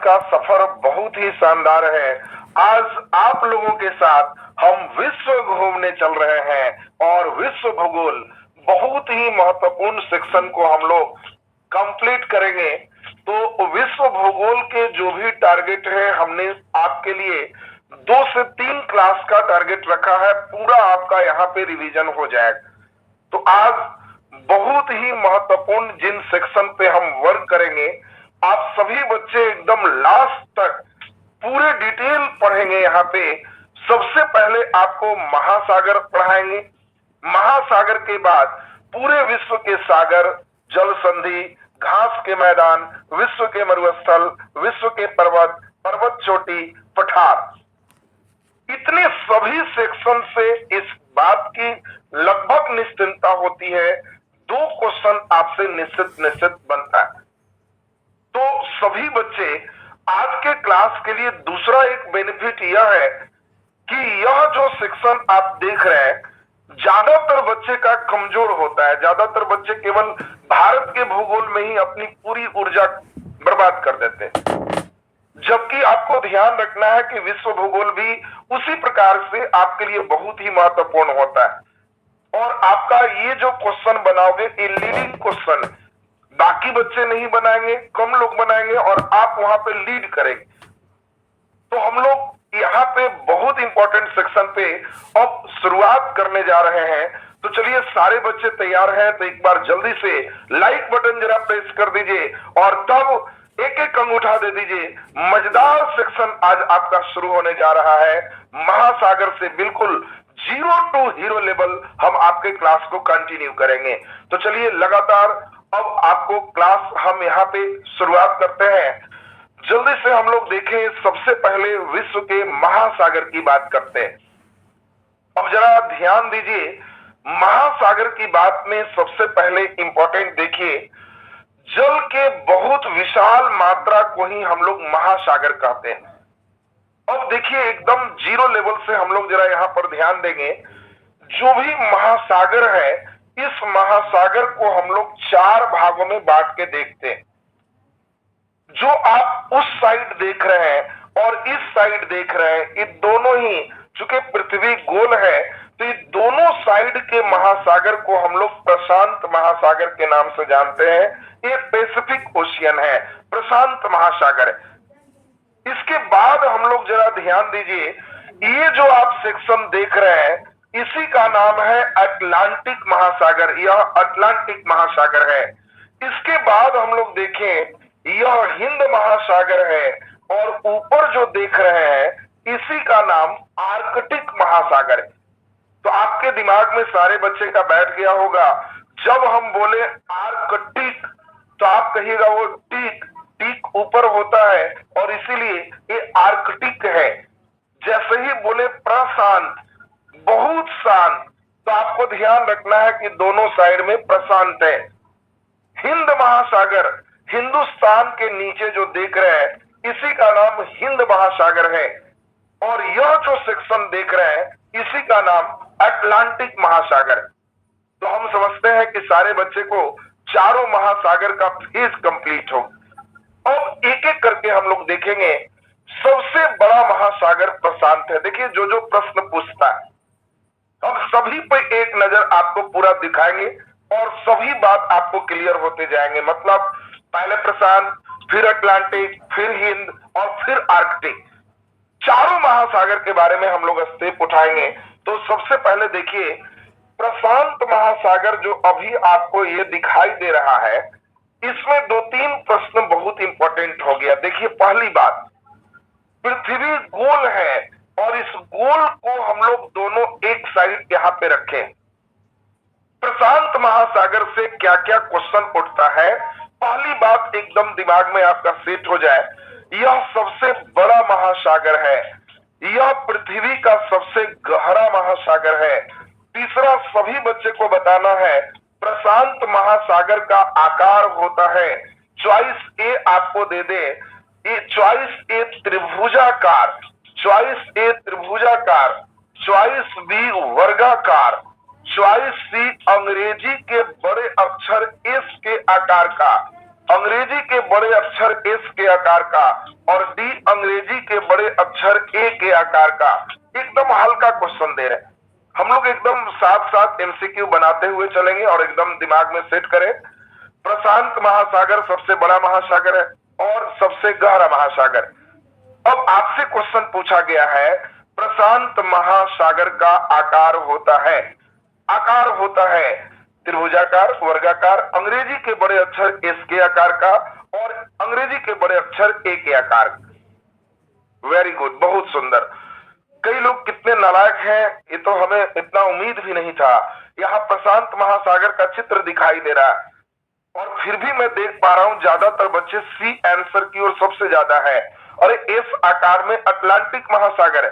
का सफर बहुत ही शानदार है। आज आप लोगों के साथ हम विश्व घूमने चल रहे हैं और विश्व भूगोल बहुत ही महत्वपूर्ण सेक्शन को हम लोग कंप्लीट करेंगे। तो विश्व भूगोल के जो भी टारगेट है, हमने आपके लिए 2 से 3 क्लास का टारगेट रखा है, पूरा आपका यहाँ पे रिवीजन हो जाएगा। तो आज बहुत ही महत्वपूर्ण जिन सेक्शन पे हम वर्क करेंगे, आप सभी बच्चे एकदम लास्ट तक पूरे डिटेल पढ़ेंगे। यहाँ पे सबसे पहले आपको महासागर पढ़ाएंगे। महासागर के बाद पूरे विश्व के सागर, जल संधि, घास के मैदान, विश्व के मरुस्थल, विश्व के पर्वत, पर्वत चोटी, पठार, इतने सभी सेक्शन से इस बात की लगभग निश्चिंतता होती है, 2 क्वेश्चन आपसे निश्चित बनता है। तो सभी बच्चे आज के क्लास के लिए दूसरा एक बेनिफिट यह है कि यह जो सेक्शन आप देख रहे हैं, ज्यादातर बच्चे का कमजोर होता है। ज्यादातर बच्चे केवल भारत के भूगोल में ही अपनी पूरी ऊर्जा बर्बाद कर देते हैं, जबकि आपको ध्यान रखना है कि विश्व भूगोल भी उसी प्रकार से आपके लिए बहुत ही महत्वपूर्ण होता है। और आपका ये जो क्वेश्चन बनाओगे, ये लीडिंग क्वेश्चन, बाकी बच्चे नहीं बनाएंगे, कम लोग बनाएंगे और आप वहां पे लीड करेंगे। तो हम लोग यहाँ पे बहुत इंपॉर्टेंट सेक्शन पे अब शुरुआत करने जा रहे हैं। तो चलिए, सारे बच्चे तैयार हैं तो एक बार जल्दी से लाइक बटन जरा प्रेस कर दीजिए और तब एक एक अंगूठा दे दीजिए। मजेदार सेक्शन आज आपका शुरू होने जा रहा है। महासागर से बिल्कुल 0 to हीरो लेवल हम आपके क्लास को कंटिन्यू करेंगे। तो चलिए, लगातार अब आपको क्लास हम यहाँ पे शुरुआत करते हैं। जल्दी से हम लोग देखें, सबसे पहले विश्व के महासागर की बात करते हैं। अब जरा ध्यान दीजिए, महासागर की बात में सबसे पहले इंपॉर्टेंट देखिए, जल के बहुत विशाल मात्रा को ही हम लोग महासागर कहते हैं। अब देखिए, एकदम 0 लेवल से हम लोग जरा यहाँ पर ध्यान देंगे। जो भी महासागर है, इस महासागर को हम लोग 4 भागों में बांट के देखते हैं। जो आप उस साइड देख रहे हैं और इस साइड देख रहे हैं, ये दोनों ही, चूंकि पृथ्वी गोल है, तो ये दोनों साइड के महासागर को हम लोग प्रशांत महासागर के नाम से जानते हैं। ये पैसिफिक ओशियन है, प्रशांत महासागर है। इसके बाद हम लोग जरा ध्यान दीजिए, ये जो आप सेक्शन देख रहे हैं, इसी का नाम है अटलांटिक महासागर। यह अटलांटिक महासागर है। इसके बाद हम लोग देखें, यह हिंद महासागर है और ऊपर जो देख रहे हैं, इसी का नाम आर्कटिक महासागर है। तो आपके दिमाग में सारे बच्चे का बैठ गया होगा, जब हम बोले आर्कटिक तो आप कहिएगा वो टिक टिक ऊपर होता है और इसीलिए ये आर्कटिक है। जैसे ही बोले प्रशांत, बहुत शांत, तो आपको ध्यान रखना है कि दोनों साइड में प्रशांत है। हिंद महासागर, हिंदुस्तान के नीचे जो देख रहे हैं, इसी का नाम हिंद महासागर है। और यह जो सेक्शन देख रहे हैं, इसी का नाम अटलांटिक महासागर है। तो हम समझते हैं कि सारे बच्चे को चारों महासागर का फेज कंप्लीट हो। अब एक एक करके हम लोग देखेंगे। सबसे बड़ा महासागर प्रशांत है। देखिए, जो जो प्रश्न पूछता है, हम सभी पे एक नजर आपको पूरा दिखाएंगे और सभी बात आपको क्लियर होते जाएंगे। मतलब पहले प्रशांत, फिर अटलांटिक, फिर हिंद और फिर आर्कटिक, चारों महासागर के बारे में हम लोग स्टेप उठाएंगे। तो सबसे पहले देखिए, प्रशांत महासागर जो अभी आपको ये दिखाई दे रहा है, इसमें 2-3 प्रश्न बहुत इंपॉर्टेंट हो गया। देखिए, पहली बात, पृथ्वी गोल है और इस गोल को हम लोग दोनों एक साइड यहाँ पे रखें। प्रशांत महासागर से क्या क्या क्वेश्चन उठता है, पहली बात एकदम दिमाग में आपका सेट हो जाए, यह सबसे बड़ा महासागर है। यह पृथ्वी का सबसे गहरा महासागर है। तीसरा, सभी बच्चे को बताना है, प्रशांत महासागर का आकार होता है, चॉइस ए आपको दे दे, ये चॉइस ए त्रिभुजाकार, चॉइस ए त्रिभुजाकार, चॉइस बी वर्गाकार, चॉइस सी अंग्रेजी के बड़े अक्षर एस के आकार का, अंग्रेजी के बड़े अक्षर एस के आकार का और डी अंग्रेजी के बड़े अक्षर ए के आकार का। एकदम हल्का क्वेश्चन दे रहे हैं हम लोग, एकदम साथ साथ एमसीक्यू बनाते हुए चलेंगे और एकदम दिमाग में सेट करें। प्रशांत महासागर सबसे बड़ा महासागर है और सबसे गहरा महासागर। अब आपसे क्वेश्चन पूछा गया है, प्रशांत महासागर का आकार होता है त्रिभुजाकार, वर्गाकार, अंग्रेजी के बड़े अक्षर एस के आकार का और अंग्रेजी के बड़े अक्षर ए के आकार का। वेरी गुड, बहुत सुंदर। कई लोग कितने नालायक हैं, ये तो हमें इतना उम्मीद भी नहीं था। यहाँ प्रशांत महासागर का चित्र दिखाई दे रहा है और फिर भी मैं देख पा रहा हूं ज्यादातर बच्चे सी आंसर की ओर सबसे ज्यादा है और एस आकार में अटलांटिक महासागर है।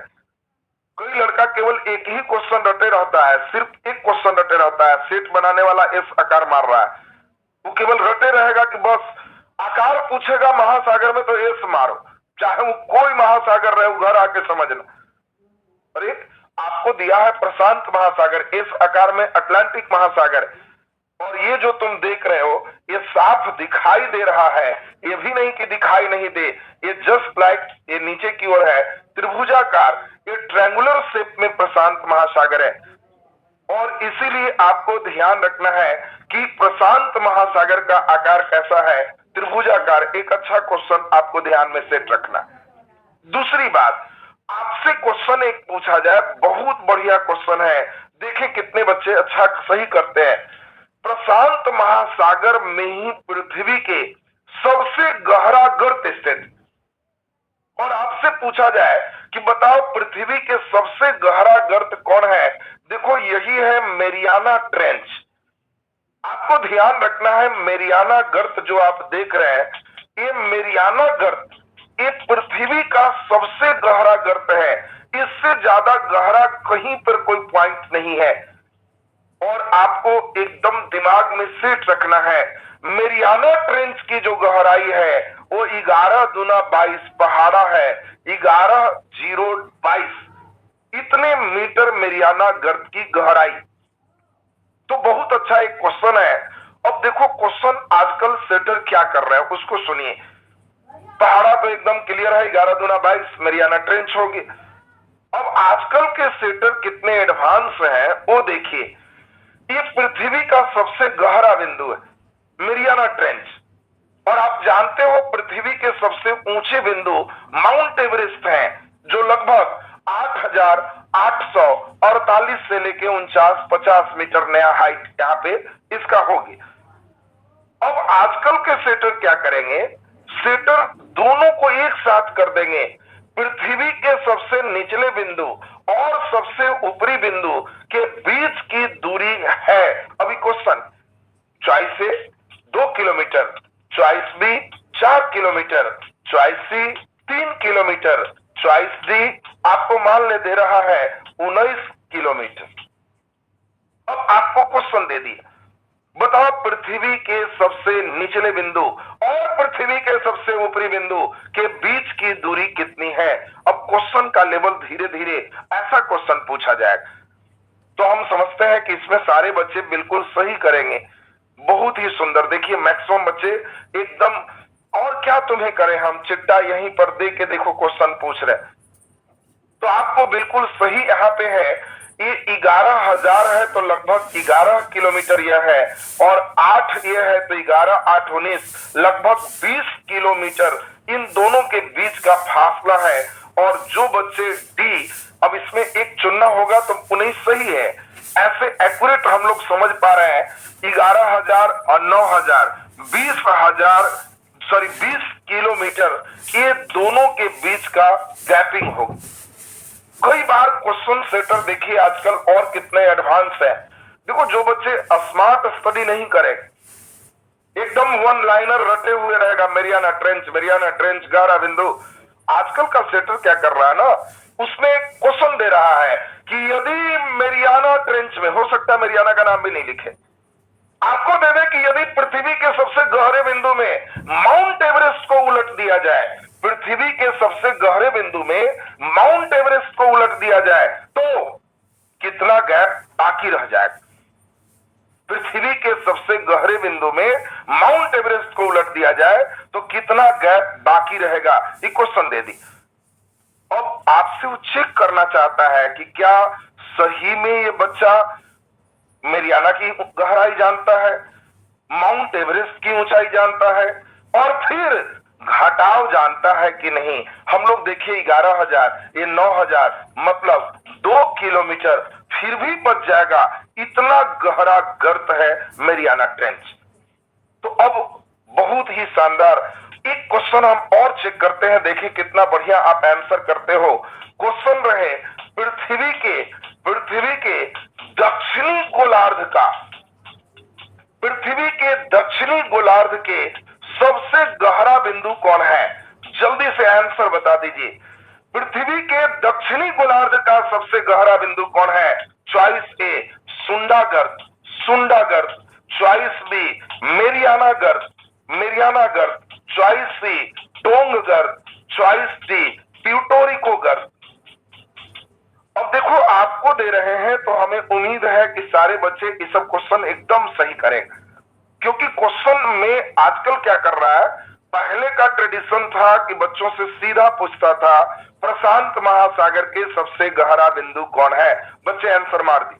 कोई लड़का केवल एक ही क्वेश्चन रटे रहता है, सिर्फ एक क्वेश्चन रटे रहता है, सेट बनाने वाला एस आकार मार रहा है। वो केवल रटे रहेगा कि बस आकार पूछेगा महासागर में तो एस मारो, चाहे वो कोई महासागर रहे, वो घर आके समझना। अरे आपको दिया है प्रशांत महासागर, एस आकार में अटलांटिक महासागर, और ये जो तुम देख रहे हो ये साफ दिखाई दे रहा है, ये भी नहीं कि दिखाई नहीं दे, ये जस्ट लाइक ये नीचे की ओर है त्रिभुजाकार, ये ट्रायंगुलर शेप में प्रशांत महासागर है। और इसीलिए आपको ध्यान रखना है कि प्रशांत महासागर का आकार कैसा है, त्रिभुजाकार। एक अच्छा क्वेश्चन आपको ध्यान में सेट रखना। दूसरी बात, आपसे क्वेश्चन एक पूछा जाए, बहुत बढ़िया क्वेश्चन है, देखें कितने बच्चे अच्छा सही करते हैं। प्रशांत महासागर में ही पृथ्वी के सबसे गहरा गर्त स्थित, और आपसे पूछा जाए कि बताओ पृथ्वी के सबसे गहरा गर्त कौन है, देखो यही है मेरियाना ट्रेंच। आपको ध्यान रखना है, मेरियाना गर्त जो आप देख रहे हैं, ये मेरियाना गर्त ये पृथ्वी का सबसे गहरा गर्त है, इससे ज्यादा गहरा कहीं पर कोई पॉइंट नहीं है। और आपको एकदम दिमाग में सेट रखना है, मेरियाना ट्रेंच की जो गहराई है वो 11 दूना 22 पहाड़ा है, 11,022 इतने मीटर मेरियाना गर्त की गहराई। तो बहुत अच्छा एक क्वेश्चन है। अब देखो क्वेश्चन आजकल सेटर क्या कर रहे हैं उसको सुनिए। पहाड़ा तो एकदम क्लियर है, 11 दूना 22 मेरियाना ट्रेंच होगी। अब आजकल के सेटर कितने एडवांस हैं वो देखिए। ये पृथ्वी का सबसे गहरा बिंदु है मेरियाना ट्रेंच, और आप जानते हो पृथ्वी के सबसे ऊंचे बिंदु माउंट एवरेस्ट हैं, जो लगभग 8,848 से लेके 49-50 मीटर नया हाइट यहाँ पे इसका होगी। अब आजकल के सेटर क्या करेंगे, सेटर दोनों को एक साथ कर देंगे, पृथ्वी के सबसे निचले बिंदु और सबसे ऊपरी बिंदु के बीच की दूरी है। अभी question, choice A 2 kilometre, choice B 4 kilometre, choice C 3 kilometre, choice D आपको मान ले दे रहा है 19 किलोमीटर। अब आपको क्वेश्चन दे दिया, बताओ पृथ्वी के सबसे निचले बिंदु और पृथ्वी के सबसे ऊपरी बिंदु के बीच की दूरी कितनी है। अब क्वेश्चन का लेवल धीरे धीरे ऐसा क्वेश्चन पूछा जाएगा तो हम समझते हैं कि इसमें सारे बच्चे बिल्कुल सही करेंगे। बहुत ही सुंदर, देखिए मैक्सिमम बच्चे एकदम, और क्या तुम्हें करें, हम चिट्टा यहीं पर दे के देखो क्वेश्चन पूछ रहे, तो आपको बिल्कुल सही यहाँ पे है। ये 11,000 है तो लगभग 11 किलोमीटर यह है, और 8 ये है तो 11, 8, 19 लगभग 20 किलोमीटर इन दोनों के बीच का फासला है। और जो बच्चे डी, अब इसमें एक चुनना होगा तो 19 सही है, ऐसे एक्यूरेट हम लोग समझ पा रहे हैं। 11,000 और 9,000 20 किलोमीटर ये दोनों के बीच का गैपिंग होगा। कई बार क्वेश्चन सेटर देखिए आजकल और कितने एडवांस है। देखो जो बच्चे स्मार्ट स्टडी नहीं करे, एकदम वन लाइनर रटे हुए रहेगा, मेरियाना ट्रेंच गहरा बिंदु। आजकल का सेटर क्या कर रहा है ना, उसमें क्वेश्चन दे रहा है कि यदि मेरियाना ट्रेंच में, हो सकता है मेरियाना का नाम भी नहीं लिखे, आपको दे दे कि यदि पृथ्वी के सबसे गहरे बिंदु में माउंट एवरेस्ट को उलट दिया जाए, पृथ्वी के सबसे गहरे बिंदु में माउंट एवरेस्ट को उलट दिया जाए तो कितना गैप बाकी रह जाएगा। पृथ्वी के सबसे गहरे बिंदु में माउंट एवरेस्ट को उलट दिया जाए तो कितना गैप बाकी रहेगा, ये क्वेश्चन दे दी। अब आपसे वो चेक करना चाहता है कि क्या सही में ये बच्चा मेरियाना की गहराई जानता है, माउंट एवरेस्ट की ऊंचाई जानता है, और फिर घटाव जानता है कि नहीं। हम लोग देखिए 11,000, ये 9,000, मतलब 2 किलोमीटर फिर भी बच जाएगा, इतना गहरा गर्त है मेरियाना ट्रेंच। तो अब बहुत ही शानदार एक क्वेश्चन हम और चेक करते हैं, देखिए कितना बढ़िया आप आंसर करते हो। क्वेश्चन रहे पृथ्वी के दक्षिणी गोलार्ध का, पृथ्वी के दक्षिणी गोलार्ध के सबसे गहरा बिंदु कौन है? जल्दी से आंसर बता दीजिए। पृथ्वी के दक्षिणी गोलार्ध का सबसे गहरा बिंदु कौन है? चॉइस ए सुंडागर्त, चॉइस बी मेरियाना गर्त, चॉइस सी टोंग गर्त, चॉइस डी प्यूटोरिको गर्त। अब देखो आपको दे रहे हैं तो हमें उम्मीद है कि सारे बच्चे ये सब क्वेश्चन एकदम सही करेंगे, क्योंकि क्वेश्चन में आजकल क्या कर रहा है, पहले का ट्रेडिशन था कि बच्चों से सीधा पूछता था प्रशांत महासागर के सबसे गहरा बिंदु कौन है, बच्चे आंसर मार दी।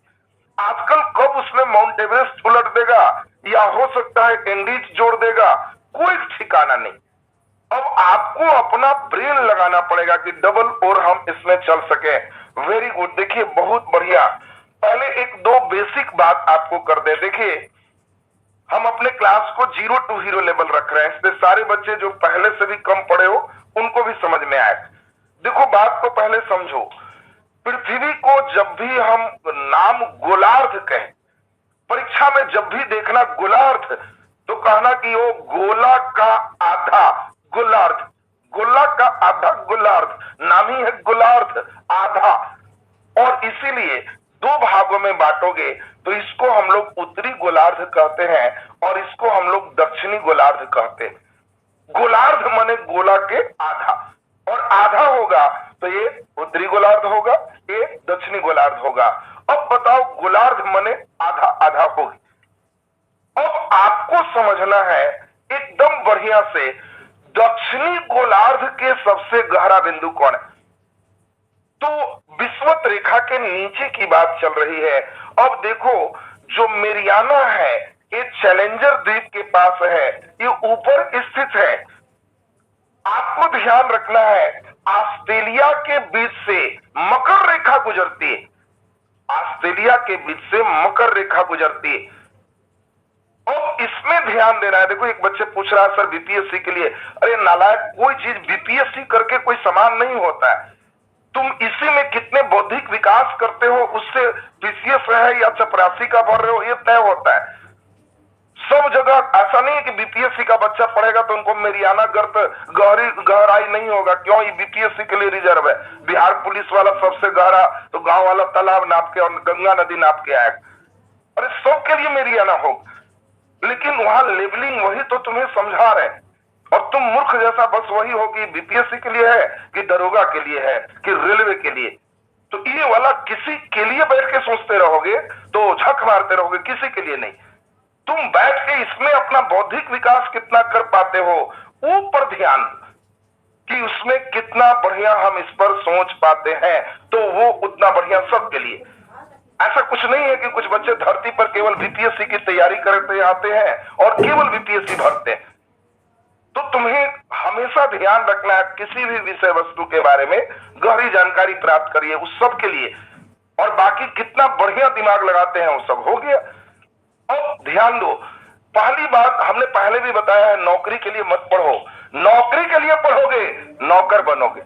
आजकल कब उसमें माउंट एवरेस्ट उलट देगा या हो सकता है एंडीज जोड़ देगा, कोई ठिकाना नहीं। अब आपको अपना ब्रेन लगाना पड़ेगा कि डबल और हम इसमें चल सके। वेरी गुड, देखिए बहुत बढ़िया। पहले एक दो बेसिक बात आपको कर दे, देखिए हम अपने क्लास को 0 to हीरो लेवल रख रहे हैं, इसलिए सारे बच्चे जो पहले से भी कम पढ़े हो उनको भी समझ में आए। देखो बात को पहले समझो, पृथ्वी को जब भी हम नाम गोलार्ध कहें, परीक्षा में जब भी देखना गोलार्ध तो कहना कि वो गोला का आधा गोलार्ध, गोला का आधा गोलार्ध, नाम ही है गोलार्ध आधा। और इसीलिए 2 भागों में बांटोगे तो इसको हम लोग उत्तरी गोलार्ध कहते हैं और इसको हम लोग दक्षिणी गोलार्ध कहते हैं। गोलार्ध माने गोला के आधा, और आधा होगा तो ये उत्तरी गोलार्ध होगा, ये दक्षिणी गोलार्ध होगा। अब बताओ गोलार्ध माने आधा आधा होगी। अब आपको समझना है एकदम बढ़िया से, दक्षिणी गोलार्ध के सबसे गहरा बिंदु कौन है? तो विषुवत रेखा के नीचे की बात चल रही है। अब देखो जो मेरियाना है ये चैलेंजर द्वीप के पास है, ये ऊपर स्थित है। आपको ध्यान रखना है ऑस्ट्रेलिया के बीच से मकर रेखा गुजरती है, ऑस्ट्रेलिया के बीच से मकर रेखा गुजरती है। अब इसमें ध्यान देना है। देखो एक बच्चे पूछ रहा है सर बीपीएससी के लिए, अरे नालायक, कोई चीज बीपीएससी करके कोई समान नहीं होता है। तुम इसी में कितने बौद्धिक विकास करते हो उससे बीसीएस है या चपरासी का भर रहे हो ये तय होता है। सब जगह ऐसा नहीं है कि बीपीएससी का बच्चा पढ़ेगा तो उनको मेरियाना गर्त गहराई नहीं होगा। क्यों? ये बीपीएससी के लिए रिजर्व है। बिहार पुलिस वाला सबसे गहरा तो गांव वाला तालाब नाप के और गंगा नदी नाप के आएगा। अरे सबके लिए मेरियाना होगा, लेकिन वहां लेबलिंग वही तो तुम्हें समझा रहे हैं और तुम मूर्ख जैसा बस वही हो कि बीपीएससी के लिए है कि दरोगा के लिए है कि रेलवे के लिए। तो ये वाला किसी के लिए बैठ के सोचते रहोगे तो झक मारते रहोगे, किसी के लिए नहीं। तुम बैठ के इसमें अपना बौद्धिक विकास कितना कर पाते हो ऊपर ध्यान कि उसमें कितना बढ़िया हम इस पर सोच पाते हैं, तो वो उतना बढ़िया सबके लिए। ऐसा कुछ नहीं है कि कुछ बच्चे धरती पर केवल बीपीएससी की तैयारी करते आते हैं और केवल बीपीएससी भरते हैं। तो तुम्हें हमेशा ध्यान रखना है किसी भी विषय वस्तु के बारे में गहरी जानकारी प्राप्त करिए उस सब के लिए, और बाकी कितना बढ़िया दिमाग लगाते हैं वो सब हो गया। अब ध्यान दो, पहली बात हमने पहले भी बताया है, नौकरी के लिए मत पढ़ो। नौकरी के लिए पढ़ोगे नौकर बनोगे,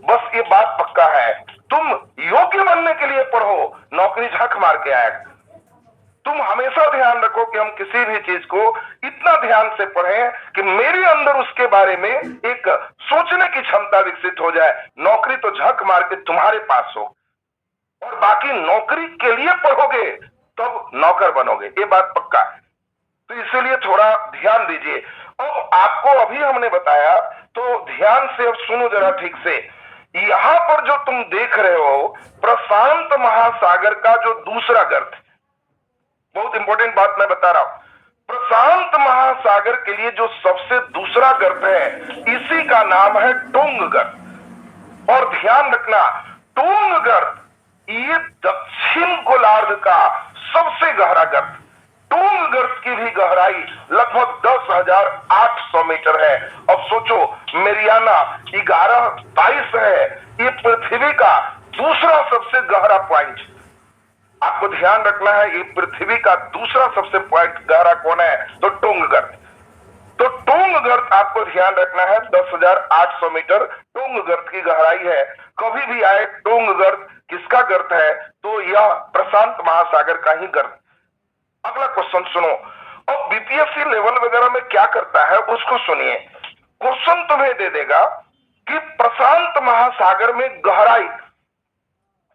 बस ये बात पक्का है। तुम योग्य बनने के लिए पढ़ो, नौकरी झक मार के आएगा। तुम हमेशा ध्यान रखो कि हम किसी भी चीज को इतना ध्यान से पढ़ें कि मेरे अंदर उसके बारे में एक सोचने की क्षमता विकसित हो जाए। नौकरी तो झक मार के तुम्हारे पास हो, और बाकी नौकरी के लिए पढ़ोगे तब नौकर बनोगे, ये बात पक्का है। तो इसीलिए थोड़ा ध्यान दीजिए। अब आपको अभी हमने बताया तो ध्यान से अब सुनो जरा ठीक से। यहां पर जो तुम देख रहे हो प्रशांत महासागर का जो दूसरा गर्त, बहुत इंपॉर्टेंट बात मैं बता रहा हूं। प्रशांत महासागर के लिए जो सबसे दूसरा गर्त है, इसी का नाम है टुंग गर्त। और ध्यान रखना, टुंग गर्त ये दक्षिण गोलार्ध का सबसे गहरा गर्त। टुंग गर्त की भी गहराई लगभग 10,800 मीटर है। अब सोचो, मेरियाना 1122 है, ये पृथ्वी का दूसरा सबसे गहरा पॉइंट। आपको ध्यान रखना है, ये पृथ्वी का दूसरा सबसे पॉइंट गहरा कौन है? तो टुंग गर्त। तो टुंग गर्त आपको ध्यान रखना है, 10,800 मीटर टुंग गर्त की गहराई है। कभी भी आए टुंग गर्त किसका गर्त है? तो यह प्रशांत महासागर का ही गर्त। अगला क्वेश्चन सुनो। अब बीपीएससी लेवल वगैरह में क्या करता है उसको सुनिए। क्वेश्चन तुम्हें दे देगा कि प्रशांत महासागर में गहराई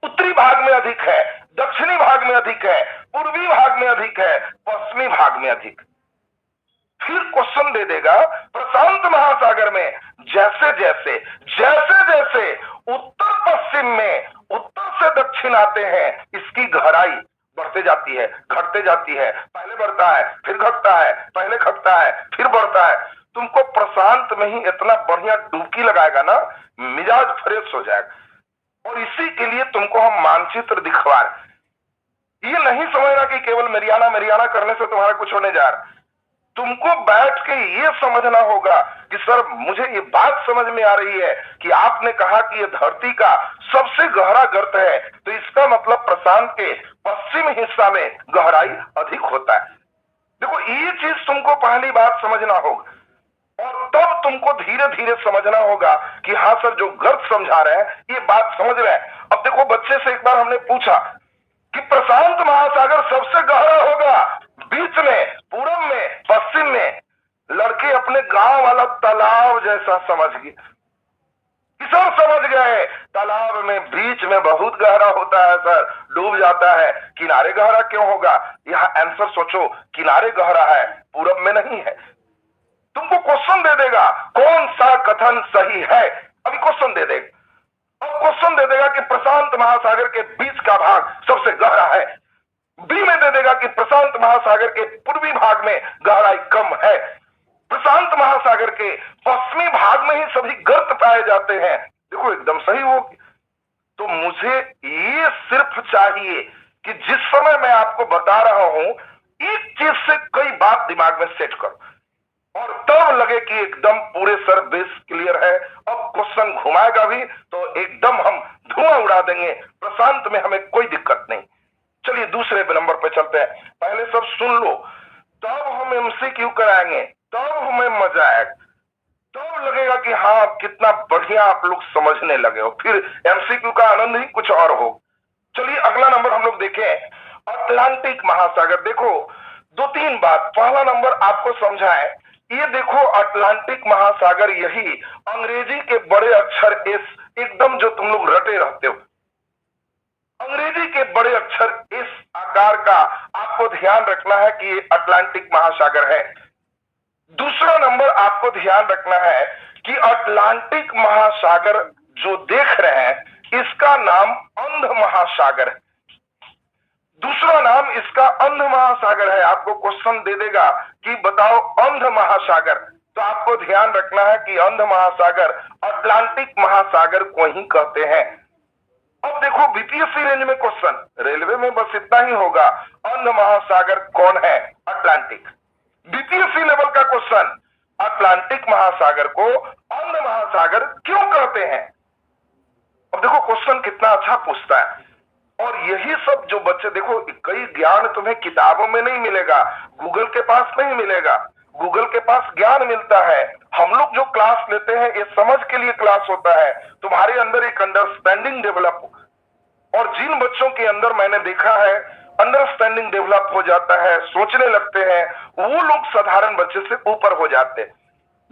उत्तरी भाग में अधिक है, दक्षिणी भाग में अधिक है, पूर्वी भाग में अधिक है, पश्चिमी भाग में अधिक। फिर क्वेश्चन दे देगा प्रशांत महासागर में जैसे जैसे जैसे जैसे उत्तर पश्चिम में उत्तर से दक्षिण आते हैं, इसकी गहराई बढ़ते जाती है, घटते जाती है। पहले बढ़ता है, फिर घटता है, पहले घटता है, फिर बढ़ता है। तुमको प्रशांत में ही इतना बढ़िया डुबकी लगाएगा ना, मिजाज फ्रेश हो जाएगा। और इसी के लिए तुमको हम मानचित्र दिखवा रहे। ये नहीं समझना कि केवल मेरियाना मेरियाना करने से तुम्हारा कुछ होने जा रहा। तुमको बैठ के ये समझना होगा कि सर मुझे ये बात समझ में आ रही है कि आपने कहा कि ये धरती का सबसे गहरा गर्त है, तो इसका मतलब प्रशांत के पश्चिम हिस्सा में गहराई अधिक होता है। देखो, ये चीज तुमको पहली बात समझना होगा, और तब तुमको धीरे धीरे समझना होगा कि हाँ सर, जो गर्त समझा रहे हैं ये बात समझ रहे हैं। अब देखो, बच्चे से एक बार हमने पूछा कि प्रशांत महासागर सबसे गहरा होगा बीच में, पूरब में, पश्चिम में। लड़के अपने गांव वाला तालाब जैसा समझ गए। किसान समझ गए तालाब में बीच में बहुत गहरा होता है सर, डूब जाता है। किनारे गहरा क्यों होगा? यहां आंसर सोचो, किनारे गहरा है, पूरब में नहीं है। तुमको क्वेश्चन दे देगा कौन सा कथन सही है, अभी क्वेश्चन दे देगा। अब क्वेश्चन दे देगा कि प्रशांत महासागर के बीच का भाग सबसे गहरा है। बी में दे देगा कि प्रशांत महासागर के पूर्वी भाग में गहराई कम है। प्रशांत महासागर के पश्चिमी भाग में ही सभी गर्त पाए जाते हैं। देखो, एकदम सही हो। तो मुझे ये सिर्फ चाहिए कि जिस समय मैं आपको बता रहा हूं, एक चीज से कई बात दिमाग में सेट करो, और तब लगे कि एकदम पूरे सर बेस क्लियर है। अब क्वेश्चन घुमाएगा भी तो एकदम हम धुआं उड़ा देंगे। प्रशांत में हमें कोई दिक्कत नहीं। चलिए दूसरे नंबर पे चलते हैं। पहले सब सुन लो, तब हम एमसीक्यू कराएंगे, तब हमें मजा आएगा, तब लगेगा कि हाँ कितना बढ़िया आप लोग समझने लगे हो। फिर एमसीक्यू का आनंद ही कुछ और हो। चलिए अगला नंबर हम लोग देखें, अटलांटिक महासागर। देखो, दो तीन बात। पहला नंबर आपको समझाएं, ये देखो अटलांटिक महासागर, यही अंग्रेजी के बड़े अक्षर एस, एकदम जो तुम लोग रटे रहते हो, अंग्रेजी के बड़े अक्षर इस आकार का आपको ध्यान रखना है कि ये अटलांटिक महासागर है। दूसरा नंबर आपको ध्यान रखना है कि अटलांटिक महासागर जो देख रहे हैं, इसका नाम अंध महासागर है। दूसरा नाम इसका अंध महासागर है। आपको क्वेश्चन दे देगा कि बताओ अंध महासागर, तो आपको ध्यान रखना है कि अंध महासागर अटलांटिक महासागर को ही कहते हैं। अब देखो, बीपीएससी रेंज में क्वेश्चन, रेलवे में बस इतना ही होगा, अंध महासागर कौन है? अटलांटिक। बीपीएससी लेवल का क्वेश्चन, अटलांटिक महासागर को अंध महासागर क्यों कहते हैं? अब देखो क्वेश्चन कितना अच्छा पूछता है। और यही सब जो बच्चे, देखो कई ज्ञान तुम्हें किताबों में नहीं मिलेगा, गूगल के पास नहीं मिलेगा। गूगल के पास ज्ञान मिलता है। हम लोग जो क्लास लेते हैं ये समझ के लिए क्लास होता है, तुम्हारे अंदर एक अंडरस्टैंडिंग डेवलप। और जिन बच्चों के अंदर मैंने देखा है अंडरस्टैंडिंग डेवलप हो जाता है, सोचने लगते हैं, वो लोग साधारण बच्चे से ऊपर हो जाते हैं।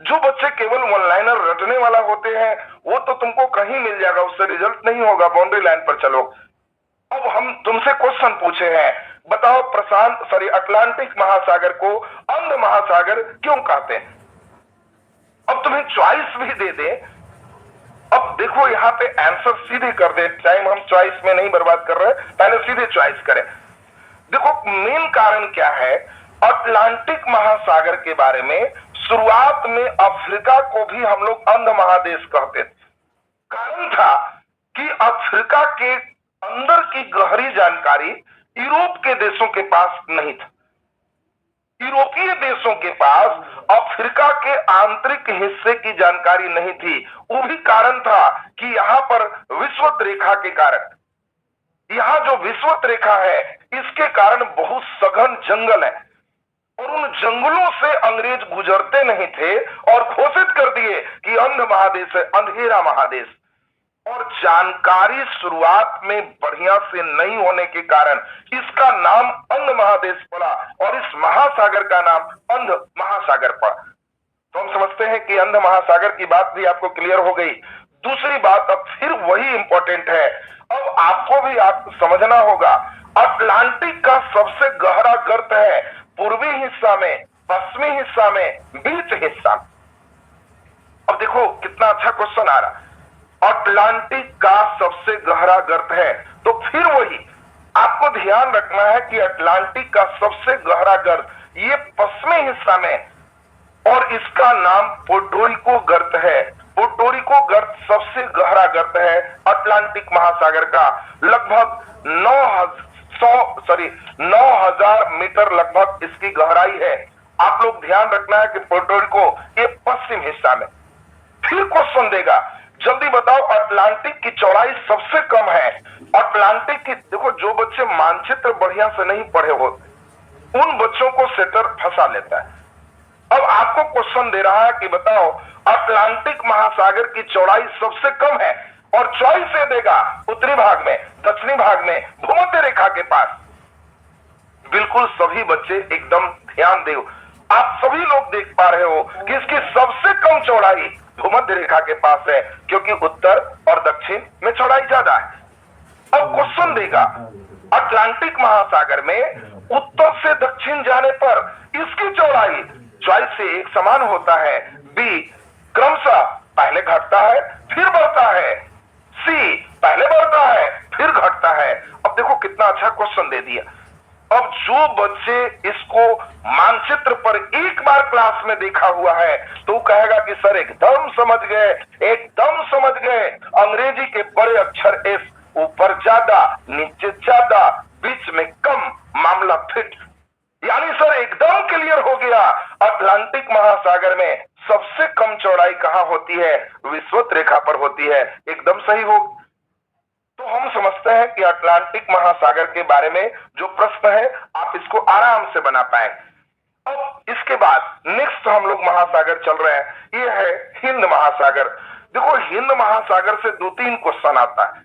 जो बच्चे केवल वन लाइनर रटने वाला होते हैं, वो तो तुमको कहीं मिल जाएगा, उससे रिजल्ट नहीं होगा, बाउंड्री लाइन पर चलो। अब हम तुमसे क्वेश्चन पूछे हैं, बताओ अटलांटिक महासागर को अंध महासागर क्यों कहते हैं? अब तुम्हें चॉइस भी दे दे। अब देखो यहां पे आंसर सीधे कर दे, टाइम हम चॉइस में नहीं बर्बाद कर रहे, पहले सीधे चॉइस करें। देखो मेन कारण क्या है, अटलांटिक महासागर के बारे में शुरुआत में अफ्रीका को भी हम लोग अंध महादेश कहते थे। कारण था कि अफ्रीका के अंदर की गहरी जानकारी यूरोप के देशों के पास नहीं था। यूरोपीय देशों के पास अफ्रीका के आंतरिक हिस्से की जानकारी नहीं थी। वो भी कारण था कि यहाँ पर विषुवत रेखा के कारण, यहाँ जो विषुवत रेखा है इसके कारण बहुत सघन जंगल है और उन जंगलों से अंग्रेज गुजरते नहीं थे और घोषित कर दिए कि अंध महादेश है, अंधेरा महादेश। और जानकारी शुरुआत में बढ़िया से नहीं होने के कारण इसका नाम अंध महादेश पड़ा और इस महासागर का नाम अंध महासागर पड़ा। तो हम समझते हैं कि अंध महासागर की बात भी आपको क्लियर हो गई। दूसरी बात अब फिर वही इंपॉर्टेंट है, अब आपको भी समझना होगा, अटलांटिक का सबसे गहरा गर्त है पूर्वी हिस्सा में, पश्चिमी हिस्सा में, बीच हिस्सा में। अब देखो कितना अच्छा क्वेश्चन आ रहा, अटलांटिक का सबसे गहरा गर्त है, तो फिर वही आपको ध्यान रखना है कि अटलांटिक का सबसे गहरा गर्त ये पश्चिमी हिस्सा में और इसका नाम पोर्टोरिको गर्त है। पोर्टोरिको गर्त सबसे गहरा गर्त है अटलांटिक महासागर का, लगभग 9,000 मीटर लगभग इसकी गहराई है। आप लोग ध्यान रखना है कि पोर्टोरिको ये पश्चिम हिस्सा में। फिर क्वेश्चन देगा, जल्दी बताओ अटलांटिक की चौड़ाई सबसे कम है। अटलांटिक की, देखो जो बच्चे मानचित्र बढ़िया से नहीं पढ़े होते उन बच्चों को सेटर फंसा लेता है। अब आपको क्वेश्चन दे रहा है कि बताओ अटलांटिक महासागर की चौड़ाई सबसे कम है और चॉइस से देगा उत्तरी भाग में, दक्षिणी भाग में, भूमध्य रेखा के पास। बिल्कुल सभी बच्चे एकदम ध्यान दो, आप सभी लोग देख पा रहे हो कि इसकी सबसे कम चौड़ाई भूमध्य रेखा के पास है क्योंकि उत्तर और दक्षिण में चौड़ाई ज्यादा है। अब क्वेश्चन देगा अटलांटिक महासागर में उत्तर से दक्षिण जाने पर इसकी चौड़ाई चॉइस से एक समान होता है, बी क्रमशः पहले घटता है फिर बढ़ता है, सी पहले बढ़ता है फिर घटता है। अब देखो कितना अच्छा क्वेश्चन दे दिया। अब जो बच्चे इसको मानचित्र पर एक बार क्लास में देखा हुआ है तो कहेगा कि सर एकदम समझ गए, एकदम समझ गए, अंग्रेजी के बड़े अक्षर एस, ऊपर ज्यादा नीचे ज्यादा बीच में कम, मामला फिट। यानी सर एकदम क्लियर हो गया, अटलांटिक महासागर में सबसे कम चौड़ाई कहां होती है, विषुवत रेखा पर होती है। एकदम सही हो। तो हम समझते हैं कि अटलांटिक महासागर के बारे में जो प्रश्न है आप इसको आराम से बना पाए। अब इसके बाद नेक्स्ट हम लोग महासागर चल रहे हैं, ये है हिंद महासागर। देखो हिंद महासागर से 2-3 क्वेश्चन आता है।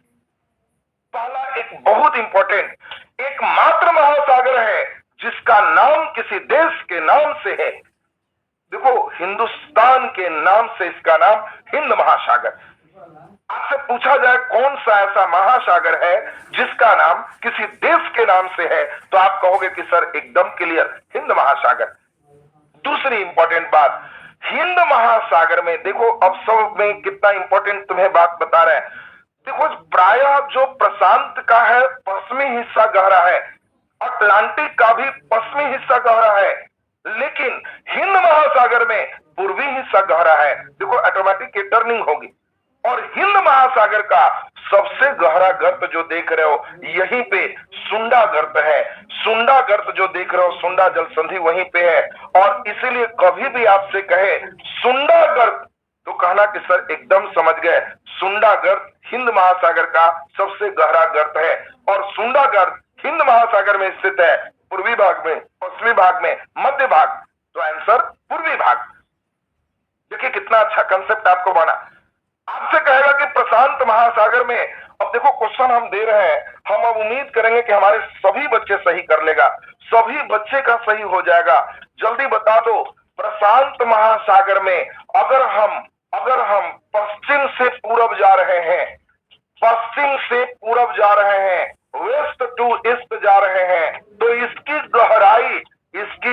पहला एक बहुत इंपॉर्टेंट, एकमात्र महासागर है जिसका नाम किसी देश के नाम से है। देखो हिंदुस्तान के नाम से इसका नाम हिंद महासागर। आपसे पूछा जाए कौन सा ऐसा महासागर है जिसका नाम किसी देश के नाम से है तो आप कहोगे कि सर एकदम क्लियर, हिंद महासागर। दूसरी इंपॉर्टेंट बात, हिंद महासागर में देखो अब सब में कितना इंपॉर्टेंट तुम्हें बात बता रहे हैं। देखो प्रायः जो प्रशांत का है पश्चिमी हिस्सा गहरा है, अटलांटिक का भी पश्चिमी हिस्सा गहरा है, लेकिन हिंद महासागर में पूर्वी हिस्सा गहरा है। देखो ऑटोमेटिक की टर्निंग होगी और हिंद महासागर का सबसे गहरा गर्त जो देख रहे हो यहीं पे सुंडा गर्त है। सुंडा गर्त जो देख रहे हो, सुंडा जल संधि वहीं पे है और इसीलिए कभी भी आपसे कहे सुंडा गर्त तो कहना कि सर एकदम समझ गए, सुंडा गर्त हिंद महासागर का सबसे गहरा गर्त है और सुंडा गर्त हिंद महासागर में स्थित है, पूर्वी भाग में, पश्चिमी भाग में, मध्य भाग। तो आंसर पूर्वी भाग। देखिए कितना अच्छा कंसेप्ट आपको बना। आपसे कहेगा कि प्रशांत महासागर में, अब देखो क्वेश्चन हम दे रहे हैं, हम अब उम्मीद करेंगे कि हमारे सभी बच्चे सही कर लेगा, सभी बच्चे का सही हो जाएगा। जल्दी बता दो प्रशांत महासागर में अगर हम पश्चिम से पूरब जा रहे हैं, पश्चिम से पूरब जा रहे हैं, वेस्ट टू ईस्ट जा रहे हैं तो इसकी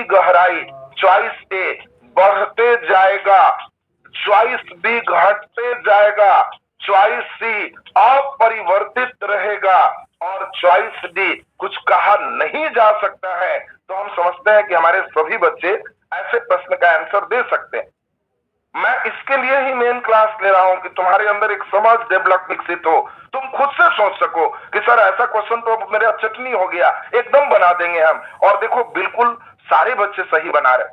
गहराई चॉइस ए बढ़ते जाएगा, चॉइस बी घटते जाएगा, चॉइस सी अपरिवर्तित रहेगा और चॉइस डी कुछ कहा नहीं जा सकता है, तो हम समझते हैं कि हमारे सभी बच्चे ऐसे प्रश्न का आंसर दे सकते हैं। मैं इसके लिए ही मेन क्लास ले रहा हूं कि तुम्हारे अंदर एक समझ डेवलप विकसित हो, तुम खुद से सोच सको कि सर ऐसा क्वेश्चन तो मेरा चटनी हो गया, एकदम बना देंगे हम। और देखो बिल्कुल सारे बच्चे सही बना रहे हो,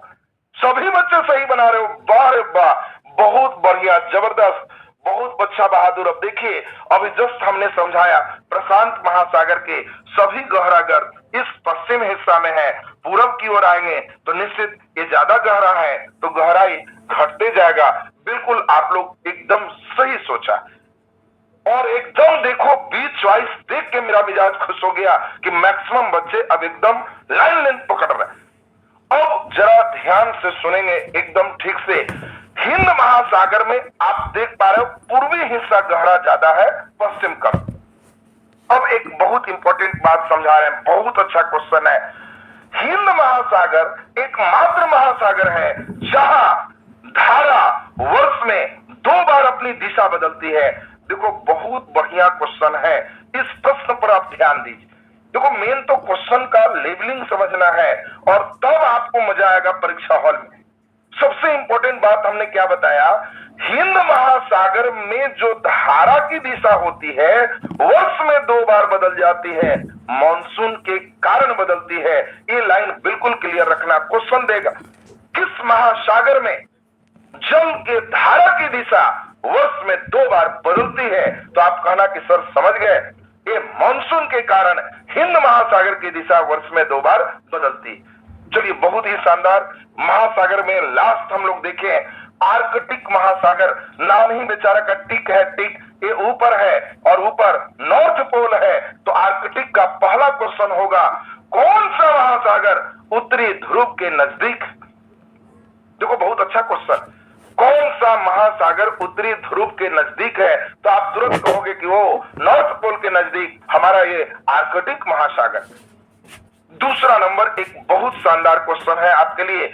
सभी बच्चे सही बना रहे हो, वाह रे वाह, बहुत बढ़िया, जबरदस्त, बहुत अच्छा बहादुर। अब देखिए अभी जस्ट हमने समझाया प्रशांत महासागर के सभी गहरागर्त इस पश्चिम हिस्सा में है, पूरब की ओर आएंगे तो निश्चित ये ज्यादा गहरा है तो गहराई घटते जाएगा। बिल्कुल आप लोग एकदम सही सोचा। और एकदम देखो बीच चॉइस देख के मेरा मिजाज खुश हो गया कि मैक्सिमम बच्चे अब एकदम लाइन लेंथ पकड़ रहे हैं। अब जरा ध्यान से सुनेंगे एकदम ठीक से। हिंद महासागर में आप देख पा रहे हो पूर्वी हिस्सा गहरा ज्यादा है, पश्चिम कम। अब एक बहुत इंपॉर्टेंट बात समझा रहे हैं, बहुत अच्छा क्वेश्चन है। हिंद महासागर एकमात्र महासागर है जहां धारा वर्ष में 2 बार अपनी दिशा बदलती है। देखो बहुत बढ़िया क्वेश्चन है, इस प्रश्न पर आप ध्यान दीजिए। देखो मेन तो क्वेश्चन का लेबलिंग समझना है और तब आपको मजा आएगा परीक्षा हॉल में। सबसे इंपॉर्टेंट बात हमने क्या बताया, हिंद महासागर में जो धारा की दिशा होती है वर्ष में 2 बार बदल जाती है, मॉनसून के कारण बदलती है। ये लाइन बिल्कुल क्लियर रखना, क्वेश्चन देगा किस महासागर में जल के धारा की दिशा वर्ष में 2 बार बदलती है, तो आप कहना कि सर समझ गए, ये मॉनसून के कारण हिंद महासागर की दिशा वर्ष में 2 बार बदलती। चलिए बहुत ही शानदार। महासागर में लास्ट हम लोग देखें आर्कटिक महासागर, नाम ही बेचारा का टिक है, टिक ये ऊपर है और ऊपर नॉर्थ पोल है। तो आर्कटिक का पहला क्वेश्चन होगा कौन सा महासागर उत्तरी ध्रुव के नजदीक। देखो बहुत अच्छा क्वेश्चन, कौन सा महासागर उत्तरी ध्रुव के नजदीक है, तो आप तुरंत कहोगे कि वो नॉर्थ पोल के नजदीक हमारा ये आर्कटिक महासागर। दूसरा नंबर एक बहुत शानदार क्वेश्चन है आपके लिए,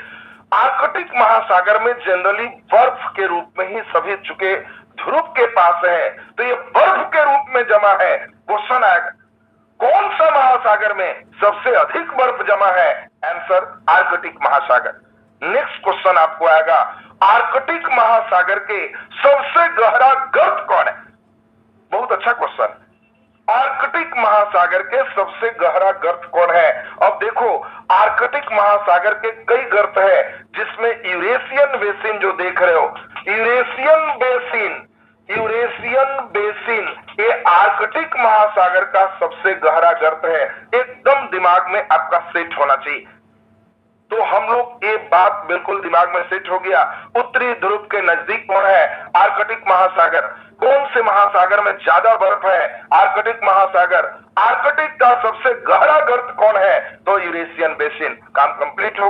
आर्कटिक महासागर में जनरली बर्फ के रूप में ही सभी चुके ध्रुव के पास है, तो ये बर्फ के रूप में जमा है। क्वेश्चन आएगा कौन सा महासागर में सबसे अधिक बर्फ जमा है, आंसर आर्कटिक महासागर। नेक्स्ट क्वेश्चन आपको आएगा आर्कटिक महासागर के सबसे गहरा गर्त कौन है। बहुत अच्छा क्वेश्चन, आर्कटिक महासागर के सबसे गहरा गर्त कौन है। अब देखो आर्कटिक महासागर के कई गर्त है, जिसमें यूरेशियन बेसिन जो देख रहे हो, यूरेशियन बेसिन ये आर्कटिक महासागर का सबसे गहरा गर्त है। एकदम दिमाग में आपका सेट होना चाहिए। तो हम लोग ये बात बिल्कुल दिमाग में सेट हो गया, उत्तरी ध्रुव के नजदीक कौन है, आर्कटिक महासागर। कौन से महासागर में ज्यादा बर्फ है, आर्कटिक महासागर। आर्कटिक का सबसे गहरा गर्त कौन है, तो यूरेशियन बेसिन। काम कंप्लीट हो।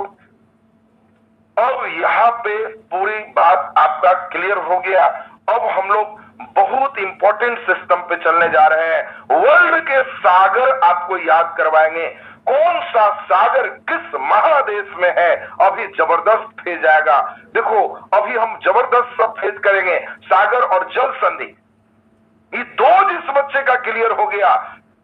अब यहाँ पे पूरी बात आपका क्लियर हो गया। अब हम लोग बहुत इंपॉर्टेंट सिस्टम पे चलने जा रहे हैं। वर्ल्ड के सागर आपको याद करवाएंगे, कौन सा सागर किस महादेश में है। अभी जबरदस्त फेज आएगा। देखो अभी हम जबरदस्त सब फेज करेंगे, सागर और जल संधि। ये दो जिस बच्चे का क्लियर हो गया,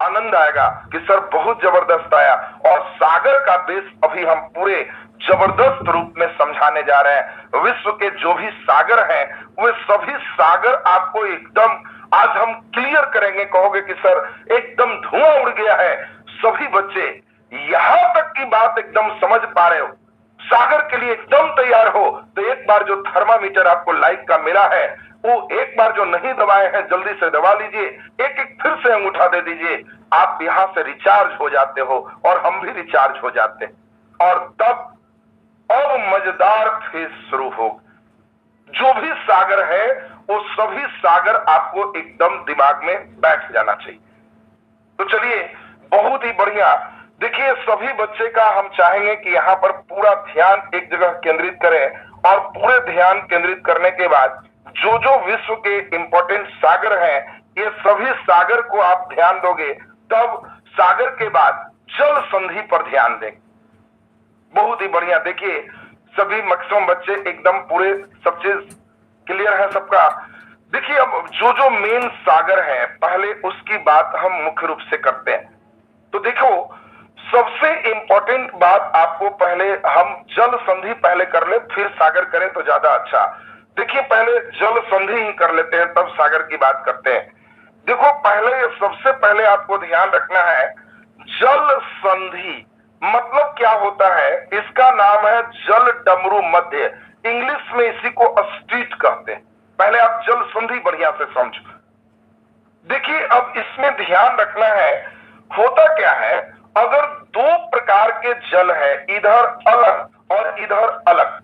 आनंद आएगा कि सर बहुत जबरदस्त आया। और सागर का बेस अभी हम पूरे जबरदस्त रूप में समझाने जा रहे हैं। विश्व के जो भी सागर हैं वे सभी सागर आपको एकदम आज हम क्लियर करेंगे। कहोगे कि सर एकदम धुआं उड़ गया है। सभी बच्चे यहां तक की बात एकदम समझ पा रहे हो, सागर के लिए एकदम तैयार हो, तो एक बार जो थर्मामीटर आपको लाइक का मिला है वो एक बार जो नहीं दबाए हैं जल्दी से दबा लीजिए, एक एक फिर से अंगूठा दे दीजिए। आप यहां से रिचार्ज हो जाते हो और हम भी रिचार्ज हो जाते हैं। और तब अब मजेदार फेज शुरू हो। जो भी सागर है वो सभी सागर आपको एकदम दिमाग में बैठ जाना चाहिए। तो चलिए बहुत ही बढ़िया। देखिए सभी बच्चे का हम चाहेंगे कि यहाँ पर पूरा ध्यान एक जगह केंद्रित करें और पूरे ध्यान केंद्रित करने के बाद जो जो विश्व के इंपॉर्टेंट सागर हैं ये सभी सागर को आप ध्यान दोगे, तब सागर के बाद जल संधि पर ध्यान दें। बहुत ही बढ़िया। देखिए सभी मैक्सिमम बच्चे एकदम पूरे सब चीज क्लियर है सबका। देखिए अब जो जो मेन सागर है पहले उसकी बात हम मुख्य रूप से करते हैं। तो देखो, सबसे इंपॉर्टेंट बात आपको पहले हम जल संधि पहले कर ले, फिर सागर करें तो ज्यादा अच्छा। देखिए, पहले जल संधि ही कर लेते हैं, तब सागर की बात करते हैं। देखो, पहले सबसे पहले आपको ध्यान रखना है, जल संधि मतलब क्या होता है। इसका नाम है जल डमरू मध्य, इंग्लिश में इसी को स्ट्रीट कहते हैं। पहले आप जल संधि बढ़िया से समझो। देखिए, अब इसमें ध्यान रखना है, होता क्या है, अगर दो प्रकार के जल है, इधर अलग और इधर अलग,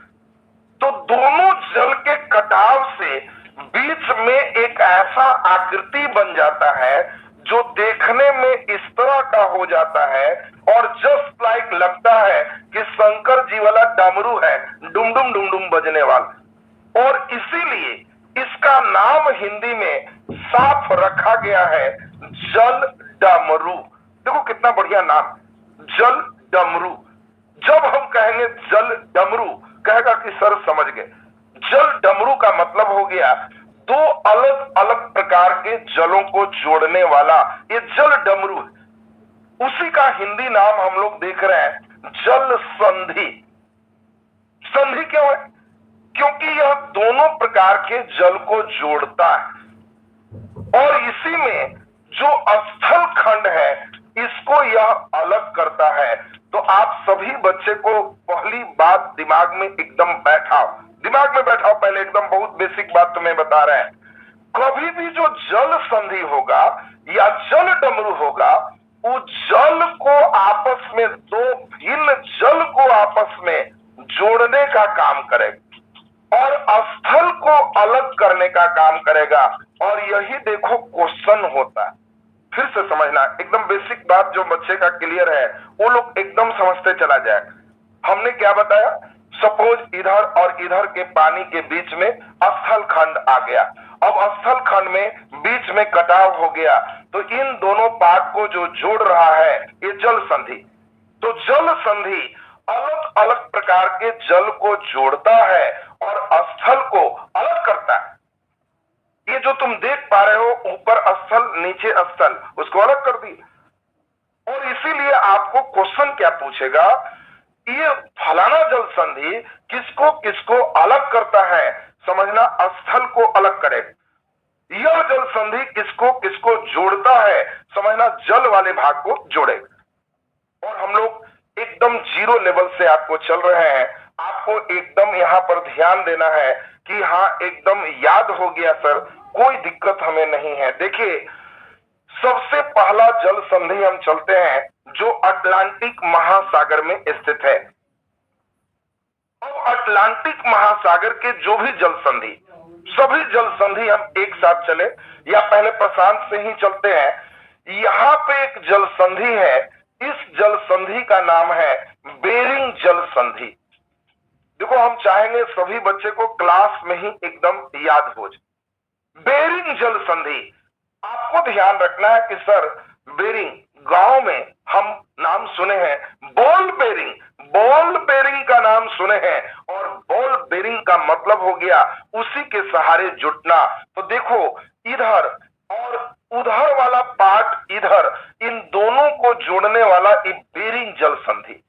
तो दोनों जल के कटाव से बीच में एक ऐसा आकृति बन जाता है जो देखने में इस तरह का हो जाता है और जस्ट लाइक लगता है कि शंकर जी वाला डमरू है, डुम डुम डुम डुम बजने वाला। और इसीलिए इसका नाम हिंदी में साफ रखा गया है, जल डमरू। देखो कितना बढ़िया नाम, जल डमरू। जब हम कहेंगे जल डमरू, कहेगा कि सर समझ गए, जल डमरू का मतलब हो गया दो अलग अलग प्रकार के जलों को जोड़ने वाला, ये जल डमरू है। उसी का हिंदी नाम हम लोग देख रहे हैं, जल संधि। संधि क्यों है? क्योंकि यह दोनों प्रकार के जल को जोड़ता है और इसी में जो स्थल खंड है इसको यह अलग करता है। तो आप सभी बच्चे को पहली बात दिमाग में एकदम बैठाओ, दिमाग में बैठाओ, पहले एकदम बहुत बेसिक बात तुम्हें बता रहे हैं। कभी भी जो जल संधि होगा या जल डमरू होगा, वो जल को आपस में, दो भिन्न जल को आपस में जोड़ने का काम करेगा और स्थल को अलग करने का काम करेगा। और यही देखो क्वेश्चन होता है। फिर से समझना, एकदम बेसिक बात जो बच्चे का क्लियर है वो लोग एकदम समझते चला जाए। हमने क्या बताया, सपोज इधर और इधर के पानी के बीच में स्थल खंड आ गया। अब स्थल खंड में बीच में कटाव हो गया, तो इन दोनों पार्ट को जो जोड़ रहा है ये जल संधि। तो जल संधि अलग अलग प्रकार के जल को जोड़ता है और स्थल को अलग करता है। ये जो तुम देख पा रहे हो, ऊपर स्थल नीचे स्थल, उसको अलग कर दिया। और इसीलिए आपको क्वेश्चन क्या पूछेगा, ये फलाना जल संधि किसको किसको अलग करता है, समझना स्थल को अलग करे। यह जल संधि किसको किसको जोड़ता है, समझना जल वाले भाग को जोड़े। और हम लोग एकदम जीरो लेवल से आपको चल रहे हैं, आपको एकदम यहां पर ध्यान देना है कि हाँ एकदम याद हो गया सर, कोई दिक्कत हमें नहीं है। देखिए, सबसे पहला जल संधि हम चलते हैं जो अटलांटिक महासागर में स्थित है। अब अटलांटिक महासागर के जो भी जल संधि, सभी जल संधि हम एक साथ चले या पहले प्रशांत से ही चलते हैं। यहां पे एक जल संधि है, इस जल संधि का नाम है बेरिंग जल संधि। देखो, हम चाहेंगे सभी बच्चे को क्लास में ही एकदम याद हो जाए। बेरिंग जल संधि, आपको ध्यान रखना है कि सर बेरिंग, गांव में हम नाम सुने हैं बॉल बेरिंग, बॉल बेरिंग का नाम सुने हैं और बॉल बेरिंग का मतलब हो गया उसी के सहारे जुटना। तो देखो, इधर और उधर वाला पार्ट, इधर, इन दोनों को जोड़ने वाला एक बेरिंग जल संधि।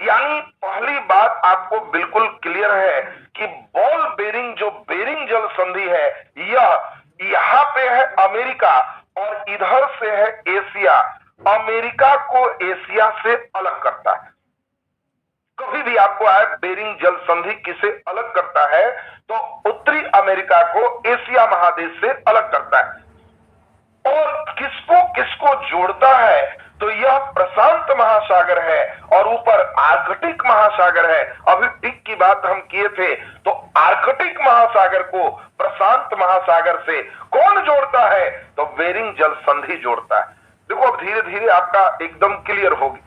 यानी पहली बात आपको बिल्कुल क्लियर है कि बॉल बेरिंग जो बेरिंग जल संधि है, यह यहां पे है अमेरिका और इधर से है एशिया। अमेरिका को एशिया से अलग करता है। कभी भी आपको आए बेरिंग जल संधि किसे अलग करता है, तो उत्तरी अमेरिका को एशिया महादेश से अलग करता है। और किसको किसको जोड़ता है, तो यह प्रशांत महासागर है और ऊपर आर्कटिक महासागर है। अभी टिक की बात हम किए थे, तो आर्कटिक महासागर को प्रशांत महासागर से कौन जोड़ता है, तो बेरिंग जल संधि जोड़ता है। देखो, अब धीरे धीरे आपका एकदम क्लियर होगी।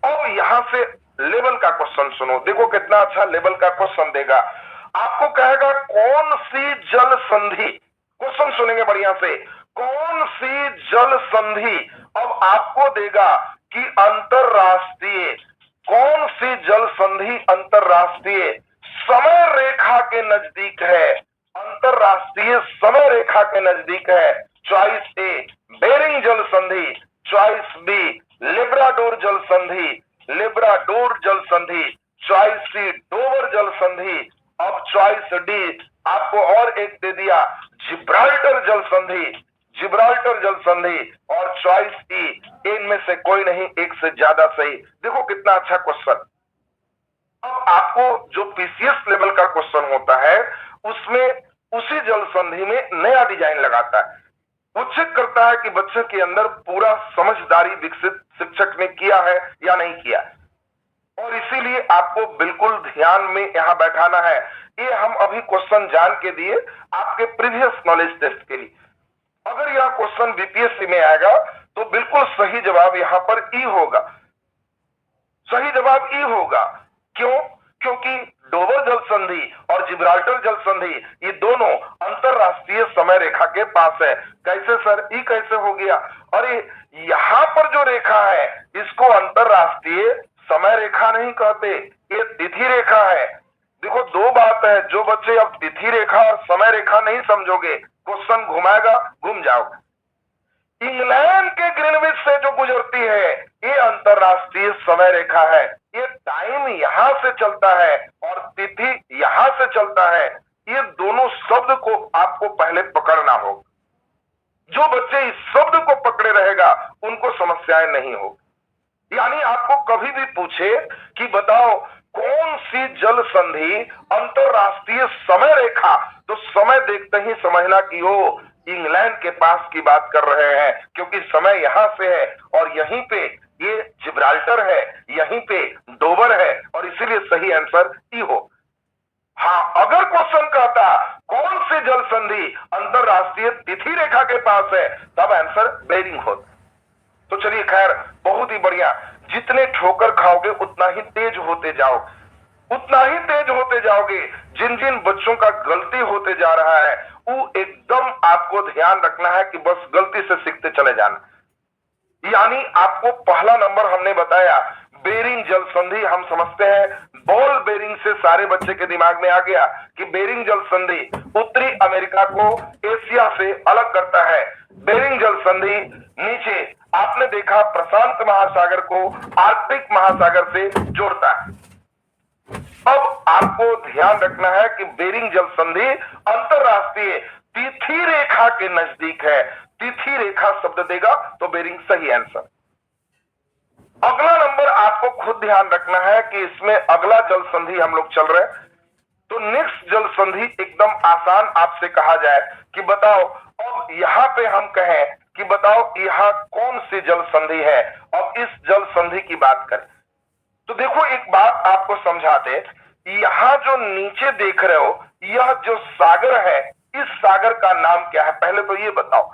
अब यहां से लेवल का क्वेश्चन सुनो, देखो कितना अच्छा लेवल का क्वेश्चन देगा। आपको कहेगा कौन सी जल संधि, क्वेश्चन सुनेंगे बढ़िया से, कौन सी जल संधि अब आपको देगा कि अंतरराष्ट्रीय, कौन सी जल संधि अंतरराष्ट्रीय समय रेखा के नजदीक है, अंतरराष्ट्रीय समय रेखा के नजदीक है। चॉइस ए बेरिंग जल संधि, चॉइस बी लिब्राडोर जल संधि, लिब्राडोर जल संधि। चॉइस सी डोवर जल संधि। अब चॉइस डी आपको और एक दे दिया, जिब्राल्टर जल संधि, जिब्राल्टर जल संधि। और चॉइस ई, इनमें से कोई नहीं, एक से ज्यादा सही। देखो कितना अच्छा क्वेश्चन। अब आपको जो पीसीएस लेवल का क्वेश्चन होता है उसमें उसी जल संधि में नया डिजाइन लगाता है। वो चेक करता है कि बच्चे के अंदर पूरा समझदारी विकसित शिक्षक ने किया है या नहीं किया। और इसीलिए आपको बिल्कुल ध्यान में यहां बैठाना है। ये हम अभी क्वेश्चन जान के दिए आपके प्रीवियस नॉलेज टेस्ट के लिए। अगर यह क्वेश्चन बीपीएससी में आएगा तो बिल्कुल सही जवाब यहां पर ई होगा, सही जवाब ई होगा। क्यों? क्योंकि डोवर जल संधि और जिब्राल्टर जल संधि ये दोनों अंतरराष्ट्रीय समय रेखा के पास है। कैसे सर, ई कैसे हो गया? अरे यहां पर जो रेखा है इसको अंतरराष्ट्रीय समय रेखा नहीं कहते, ये तिथि रेखा है। देखो दो बात है, जो बच्चे अब तिथि रेखा और समय रेखा नहीं समझोगे क्वेश्चन घुमाएगा, घूम जाओगे। इंग्लैंड के ग्रीनविच से जो गुजरती है ये अंतरराष्ट्रीय समय रेखा है। ये टाइम यहां से चलता है और तिथि यहां से चलता है। ये दोनों शब्द को आपको पहले पकड़ना होगा। जो बच्चे इस शब्द को पकड़े रहेगा उनको समस्याएं नहीं होगी। यानी आपको कभी भी पूछे कि बताओ कौन सी जल संधि अंतरराष्ट्रीय समय रेखा, तो समय देखते ही समझना कि वो इंग्लैंड के पास की बात कर रहे हैं, क्योंकि समय यहां से है और यहीं पे ये जिब्राल्टर है, यहीं पे डोवर है, और इसीलिए सही आंसर ई हो। हाँ, अगर क्वेश्चन कहता कौन सी जल संधि अंतरराष्ट्रीय तिथि रेखा के पास है, तब आंसर बेरिंग होता। तो चलिए खैर, बहुत ही बढ़िया। जितने ठोकर खाओगे उतना ही तेज होते जाओ, उतना ही तेज होते जाओगे। जिन जिन बच्चों का गलती होते जा रहा है वो एकदम आपको ध्यान रखना है कि बस गलती से सीखते चले जाना। यानी आपको पहला नंबर हमने बताया बेरिंग जल संधि। हम समझते हैं बॉल बेरिंग से सारे बच्चे के दिमाग में आ गया कि बेरिंग जल संधि उत्तरी अमेरिका को एशिया से अलग करता है। बेरिंग जल संधि नीचे आपने देखा प्रशांत महासागर को आर्कटिक महासागर से जोड़ता है। अब आपको ध्यान रखना है कि बेरिंग जल संधि अंतरराष्ट्रीय तिथि रेखा के नजदीक है। तिथि रेखा शब्द देगा तो बेरिंग सही आंसर। अगला नंबर आपको खुद ध्यान रखना है कि इसमें अगला जल संधि हम लोग चल रहे हैं। तो नेक्स्ट जल संधि एकदम आसान आपसे कहा जाए कि बताओ, अब यहां पे हम कहें कि बताओ यहां कौन सी जल संधि है, अब इस जल संधि की बात करें तो देखो एक बात आपको समझा दे। यहां जो नीचे देख रहे हो यह जो सागर है, इस सागर का नाम क्या है पहले तो ये बताओ।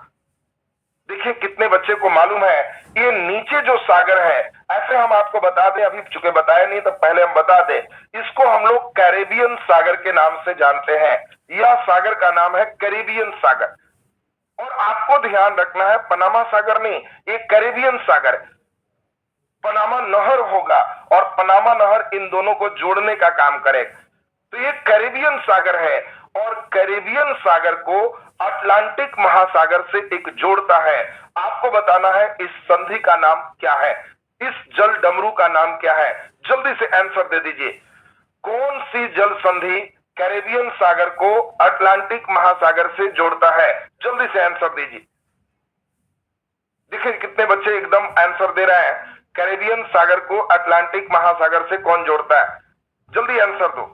देखिए कितने बच्चे को मालूम है ये नीचे जो सागर है, ऐसे हम आपको बता दें, अभी चूंकि बताया नहीं तो पहले हम बता दें, इसको हम लोग कैरेबियन सागर के नाम से जानते हैं। यह सागर का नाम है कैरेबियन सागर। और आपको ध्यान रखना है पनामा सागर नहीं, ये कैरेबियन सागर है। पनामा नहर होगा और पनामा नहर इन दोनों को जोड़ने का काम करेगा। तो ये कैरेबियन सागर है और कैरेबियन सागर को अटलांटिक महासागर से एक जोड़ता है। आपको बताना है इस संधि का नाम क्या है, इस जल डमरू का नाम क्या है। जल्दी से आंसर दे दीजिए। कौन सी जल संधि कैरेबियन सागर को अटलांटिक महासागर से जोड़ता है? जल्दी से आंसर दीजिए। देखिए कितने बच्चे एकदम आंसर दे रहे हैं। कैरेबियन सागर को अटलांटिक महासागर से कौन जोड़ता है? जल्दी आंसर दो।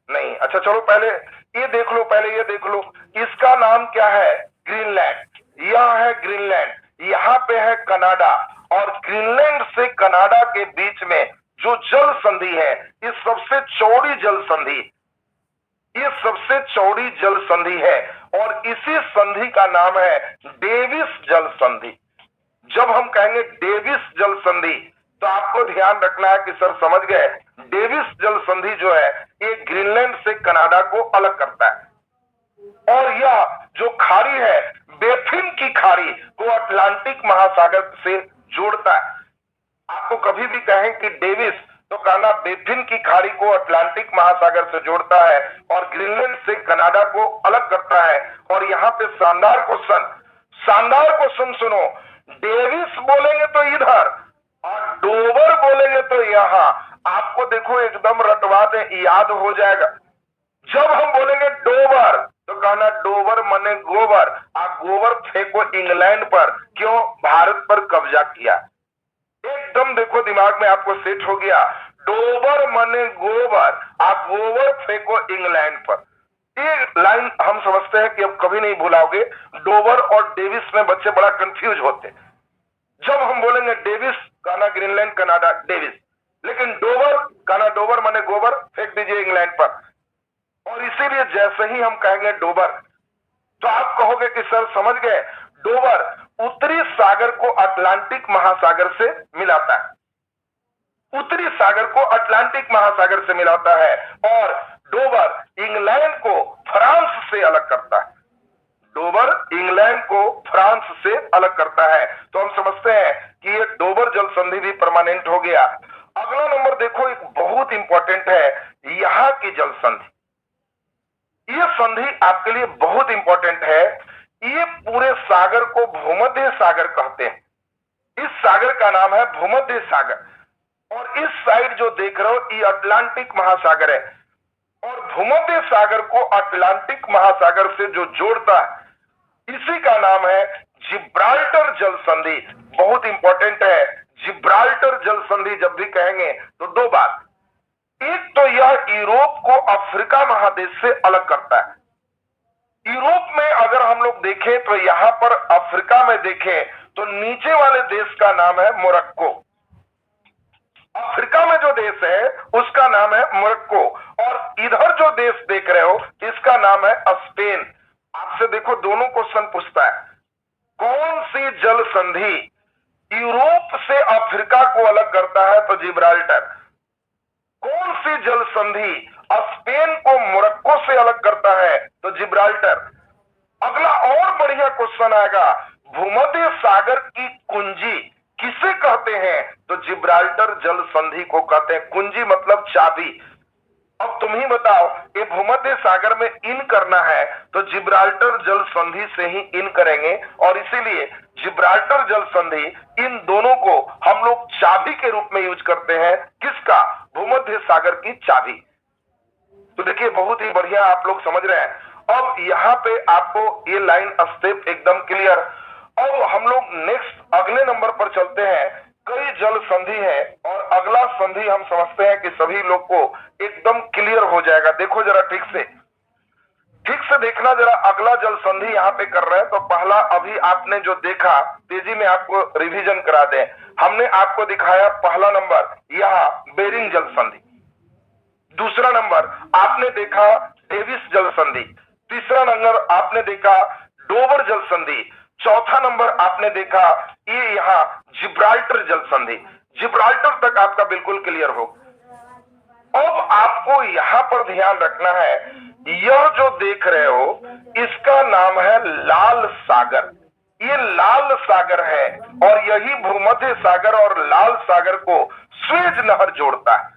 नहीं, अच्छा चलो पहले ये देख लो, पहले ये देख लो, इसका नाम क्या है? ग्रीनलैंड। यह है ग्रीनलैंड, यहां पे है कनाडा, और ग्रीनलैंड से कनाडा के बीच में जो जल संधि है ये सबसे चौड़ी जल संधि, ये सबसे चौड़ी जल संधि है और इसी संधि का नाम है डेविस जल संधि। जब हम कहेंगे डेविस जल संधि तो आपको ध्यान रखना है कि सर समझ गए, डेविस जल संधि जो है ये ग्रीनलैंड से कनाडा को अलग करता है और यह जो खाड़ी है बेफिन की खाड़ी को अटलांटिक महासागर से जोड़ता है। आपको कभी भी कहें कि डेविस तो कहना बेफिन की खाड़ी को अटलांटिक महासागर से जोड़ता है और ग्रीनलैंड से कनाडा को अलग करता है। और यहाँ पे शानदार क्वेश्चन, शानदार क्वेश्चन सुनो। डेविस बोलेंगे तो इधर और डोबर बोलेंगे तो यहां। आपको देखो एकदम रटवा दे, याद हो जाएगा। जब हम बोलेंगे डोबर तो कहना डोबर मने गोबर। आप गोबर फेंको इंग्लैंड पर, क्यों? भारत पर कब्जा किया। एकदम देखो दिमाग में आपको सेट हो गया। डोबर मने गोबर, आप गोबर फेंको इंग्लैंड पर। ये लाइन हम समझते हैं कि अब कभी नहीं भुलाओगे। डोबर और डेविस में बच्चे बड़ा कंफ्यूज होते। जब हम बोलेंगे डेविस कहना ग्रीनलैंड कनाडा डेविस, लेकिन डोबर कहना डोबर माने गोबर, फेंक दीजिए इंग्लैंड पर। और इसीलिए जैसे ही हम कहेंगे डोबर तो आप कहोगे कि सर समझ गए, डोबर उत्तरी सागर को अटलांटिक महासागर से मिलाता है। उत्तरी सागर को अटलांटिक महासागर से मिलाता है और डोबर इंग्लैंड को फ्रांस से अलग करता है। डोबर इंग्लैंड को फ्रांस से अलग करता है। तो हम समझते हैं कि ये डोबर जल संधि भी परमानेंट हो गया। अगला नंबर देखो, एक बहुत इंपॉर्टेंट है, यहां की जल संधि। ये संधि आपके लिए बहुत इंपॉर्टेंट है। ये पूरे सागर को भूमध्य सागर कहते हैं। इस सागर का नाम है भूमध्य सागर और इस साइड जो देख रहे हो ये अटलांटिक महासागर है और भूमध्य सागर को अटलांटिक महासागर से जो जोड़ता है इसी का नाम है जिब्राल्टर जल संधि। बहुत इंपॉर्टेंट है। जिब्राल्टर जल संधि जब भी कहेंगे तो दो बात, एक तो यह यूरोप को अफ्रीका महादेश से अलग करता है। यूरोप में अगर हम लोग देखें तो यहां पर अफ्रीका में देखें तो नीचे वाले देश का नाम है मोरक्को। अफ्रीका में जो देश है उसका नाम है मोरक्को और इधर जो देश देख रहे हो इसका नाम है स्पेन। आपसे देखो दोनों क्वेश्चन पूछता है, कौन सी जल संधि यूरोप से अफ्रीका को अलग करता है? तो जिब्राल्टर। कौन सी जल संधि स्पेन को मोरक्को से अलग करता है? तो जिब्राल्टर। अगला और बढ़िया क्वेश्चन आएगा, भूमध्य सागर की कुंजी किसे कहते हैं? तो जिब्राल्टर जल संधि को कहते हैं। कुंजी मतलब चाबी। अब तुम ही बताओ, ये भूमध्य सागर में इन करना है तो जिब्राल्टर जल संधि से ही इन करेंगे और इसीलिए जिब्राल्टर जल संधि इन दोनों को हम लोग चाबी के रूप में यूज करते हैं। किसका? भूमध्य सागर की चाबी। तो देखिए बहुत ही बढ़िया आप लोग समझ रहे हैं। अब यहाँ पे आपको ये लाइन स्टेप एकदम क्लियर। अब हम लोग नेक्स्ट अगले नंबर पर चलते हैं। कई जल संधि है और अगला संधि हम समझते हैं कि सभी लोग को एकदम क्लियर हो जाएगा। देखो जरा ठीक से देखना जरा। अगला जल संधि यहाँ पे कर रहे हैं तो पहला अभी आपने जो देखा तेजी में आपको रिवीजन करा दें। हमने आपको दिखाया पहला नंबर यहाँ बेरिंग जल संधि, दूसरा नंबर आपने देखा डेविस जल संधि, तीसरा नंबर आपने देखा डोबर जल संधि, चौथा नंबर आपने देखा ये यहाँ जिब्राल्टर जल संधि। जिब्राल्टर तक आपका बिल्कुल क्लियर हो। अब आपको यहां पर ध्यान रखना है, यह जो देख रहे हो इसका नाम है लाल सागर। ये लाल सागर है और यही भूमध्य सागर और लाल सागर को स्वेज नहर जोड़ता है।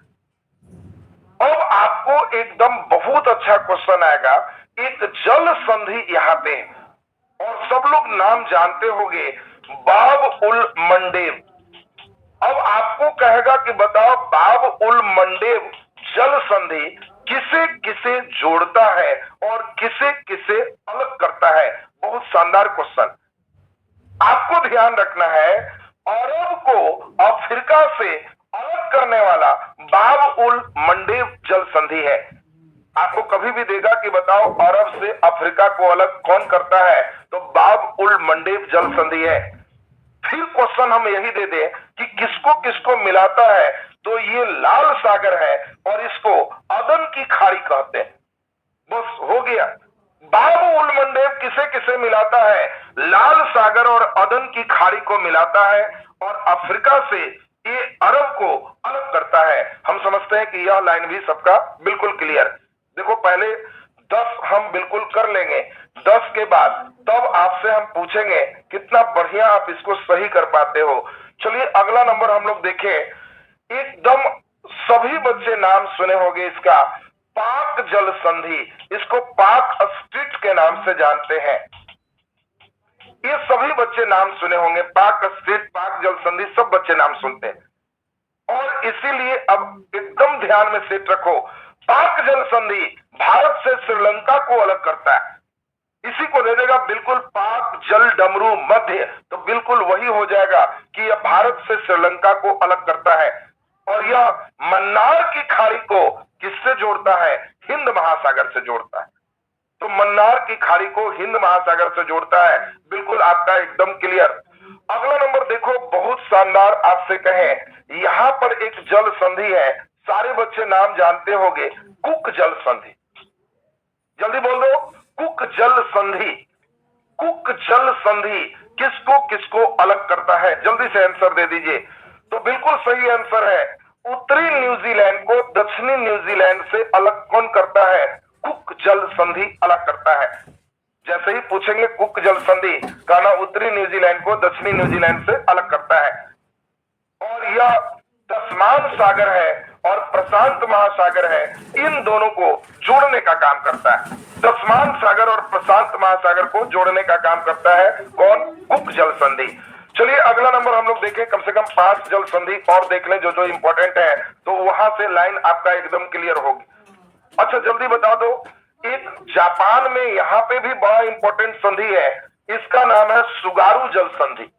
अब आपको एकदम बहुत अच्छा क्वेश्चन आएगा। एक जल संधि यहाँ पे और सब लोग नाम जानते होंगे, बाब उल मंडेव। अब आपको कहेगा कि बताओ बाब उल मंडेव जल संधि किसे किसे जोड़ता है और किसे किसे अलग करता है? बहुत शानदार क्वेश्चन। आपको ध्यान रखना है, अरब को अफ्रीका से अलग करने वाला बाब उल मंडेव जल संधि है। आपको कभी भी देगा कि बताओ अरब से अफ्रीका को अलग कौन करता है? तो बाब उल मंडेव जल संधि है। फिर क्वेश्चन हम यही दे दें कि किसको किसको मिलाता है? तो ये लाल सागर है और इसको अदन की खाड़ी कहते हैं। बस हो गया। बाब उल मंडेव किसे किसे मिलाता है? लाल सागर और अदन की खाड़ी को मिलाता है और अफ्रीका से ये अरब को अलग करता है। हम समझते हैं कि यह लाइन भी सबका बिल्कुल क्लियर। देखो पहले 10 हम बिल्कुल कर लेंगे, 10 के बाद तब आपसे हम पूछेंगे कितना बढ़िया आप इसको सही कर पाते हो। चलिए अगला नंबर हम लोग देखें। एकदम सभी बच्चे नाम सुने होंगे इसका, पाक जल संधि। इसको पाक स्ट्रीट के नाम से जानते हैं। ये ये सभी बच्चे नाम सुने होंगे, पाक स्ट्रीट, पाक जल संधि, सब बच्चे नाम सुनते हैं। और इसीलिए अब एकदम ध्यान में सेट रखो, पाक जल संधि भारत से श्रीलंका को अलग करता है। इसी को दे देगा बिल्कुल पाक जल डमरू मध्य, तो बिल्कुल वही हो जाएगा कि यह भारत से श्रीलंका को अलग करता है। और यह मन्नार की खाड़ी को किससे जोड़ता है? हिंद महासागर से जोड़ता है। तो मन्नार की खाड़ी को हिंद महासागर से जोड़ता है, बिल्कुल आपका एकदम क्लियर। अगला नंबर देखो, बहुत शानदार आपसे कहें, यहां पर एक जल संधि है, सारे बच्चे नाम जानते होंगे, कुक जल संधि। जल्दी बोल दो, कुक जल संधि। कुक जल संधि किसको किसको अलग करता है? जल्दी से आंसर दे दीजिए। तो बिल्कुल सही आंसर है, उत्तरी न्यूजीलैंड को दक्षिणी न्यूजीलैंड से अलग कौन करता है? कुक जल संधि अलग करता है। जैसे ही पूछेंगे कुक जल संधि, कहना उत्तरी न्यूजीलैंड को दक्षिणी न्यूजीलैंड से अलग करता है। और यह तस्मान सागर है और प्रशांत महासागर है, इन दोनों को जोड़ने का काम करता है। तस्मान सागर और प्रशांत महासागर को जोड़ने का काम करता है कौन? कुक जल संधि। चलिए अगला नंबर हम लोग देखें, कम से कम 5 जल संधि और देख लें जो जो इंपॉर्टेंट है, तो वहां से लाइन आपका एकदम क्लियर होगी। अच्छा जल्दी बता दो, एक जापान में यहां पे भी बड़ा इंपॉर्टेंट संधि है, इसका नाम है सुगारू जल संधि।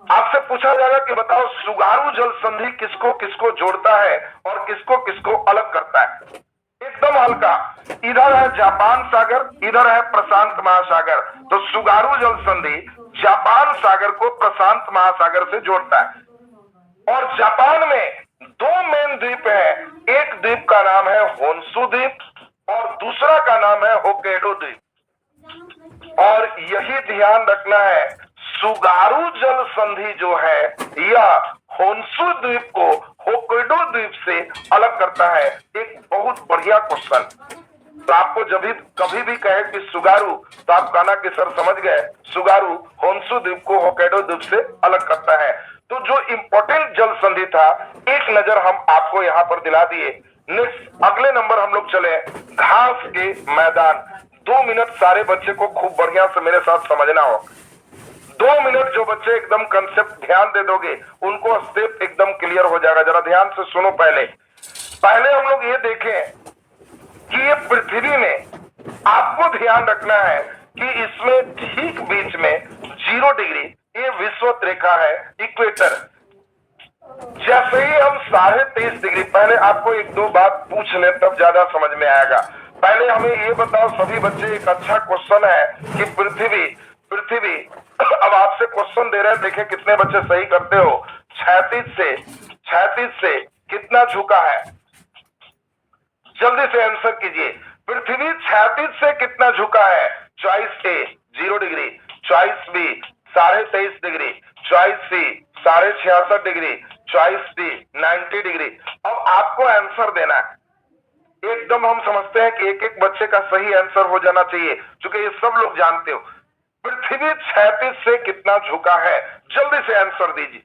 आपसे पूछा जाएगा कि बताओ सुगारू जल संधि किसको किसको जोड़ता है और किसको किसको अलग करता है? एकदम हल्का, इधर है जापान सागर, इधर है प्रशांत महासागर, तो सुगारू जल संधि जापान सागर को प्रशांत महासागर से जोड़ता है। और जापान में 2 मेन द्वीप है, एक द्वीप का नाम है होन्शु द्वीप और दूसरा का नाम है होक्काइडो द्वीप। और यही ध्यान रखना है, सुगारू जल संधि जो है यह होन्शु द्वीप को होक्काइडो द्वीप से अलग करता है। एक बहुत बढ़िया क्वेश्चन। तो आपको जब भी कभी भी कहे कि सुगारू, तो आप कहना कि सर समझ गए, सुगारू होन्शु द्वीप को होक्काइडो द्वीप से अलग करता है। तो जो इंपॉर्टेंट जल संधि था, एक नजर हम आपको यहां पर दिला दिए। नेक्स्ट अगले नंबर हम लोग चले, घास के मैदान। 2 मिनट सारे बच्चे को खूब बढ़िया से मेरे साथ समझना हो। 2 मिनट जो बच्चे एकदम कंसेप्ट ध्यान दे दोगे, उनको स्टेप एकदम क्लियर हो जाएगा। जरा ध्यान से सुनो। पहले हम लोग ये देखें कि ये पृथ्वी में, आपको ध्यान रखना है कि इसमें ठीक बीच में 0 डिग्री, ये विषुवत रेखा है, इक्वेटर। जैसे ही हम 23.5 डिग्री, पहले आपको 1-2 बात पूछ ले तब ज्यादा समझ में आएगा। पहले हमें ये बताओ सभी बच्चे, एक अच्छा क्वेश्चन है कि पृथ्वी अब आपसे क्वेश्चन दे रहे हैं, देखें कितने बच्चे सही करते हो। 36 से कितना झुका है? जल्दी से आंसर कीजिए। पृथ्वी 36 से कितना झुका है? Choice A 0 degree, choice B 23.5 degree, choice C 66.5 degree, choice D 90 degree. अब आपको आंसर देना है। एकदम हम समझते हैं कि एक एक बच्चे का सही आंसर हो जाना चाहिए, क्योंकि ये सब लोग जानते हो। पृथ्वी 36 से कितना झुका है? जल्दी से आंसर दीजिए।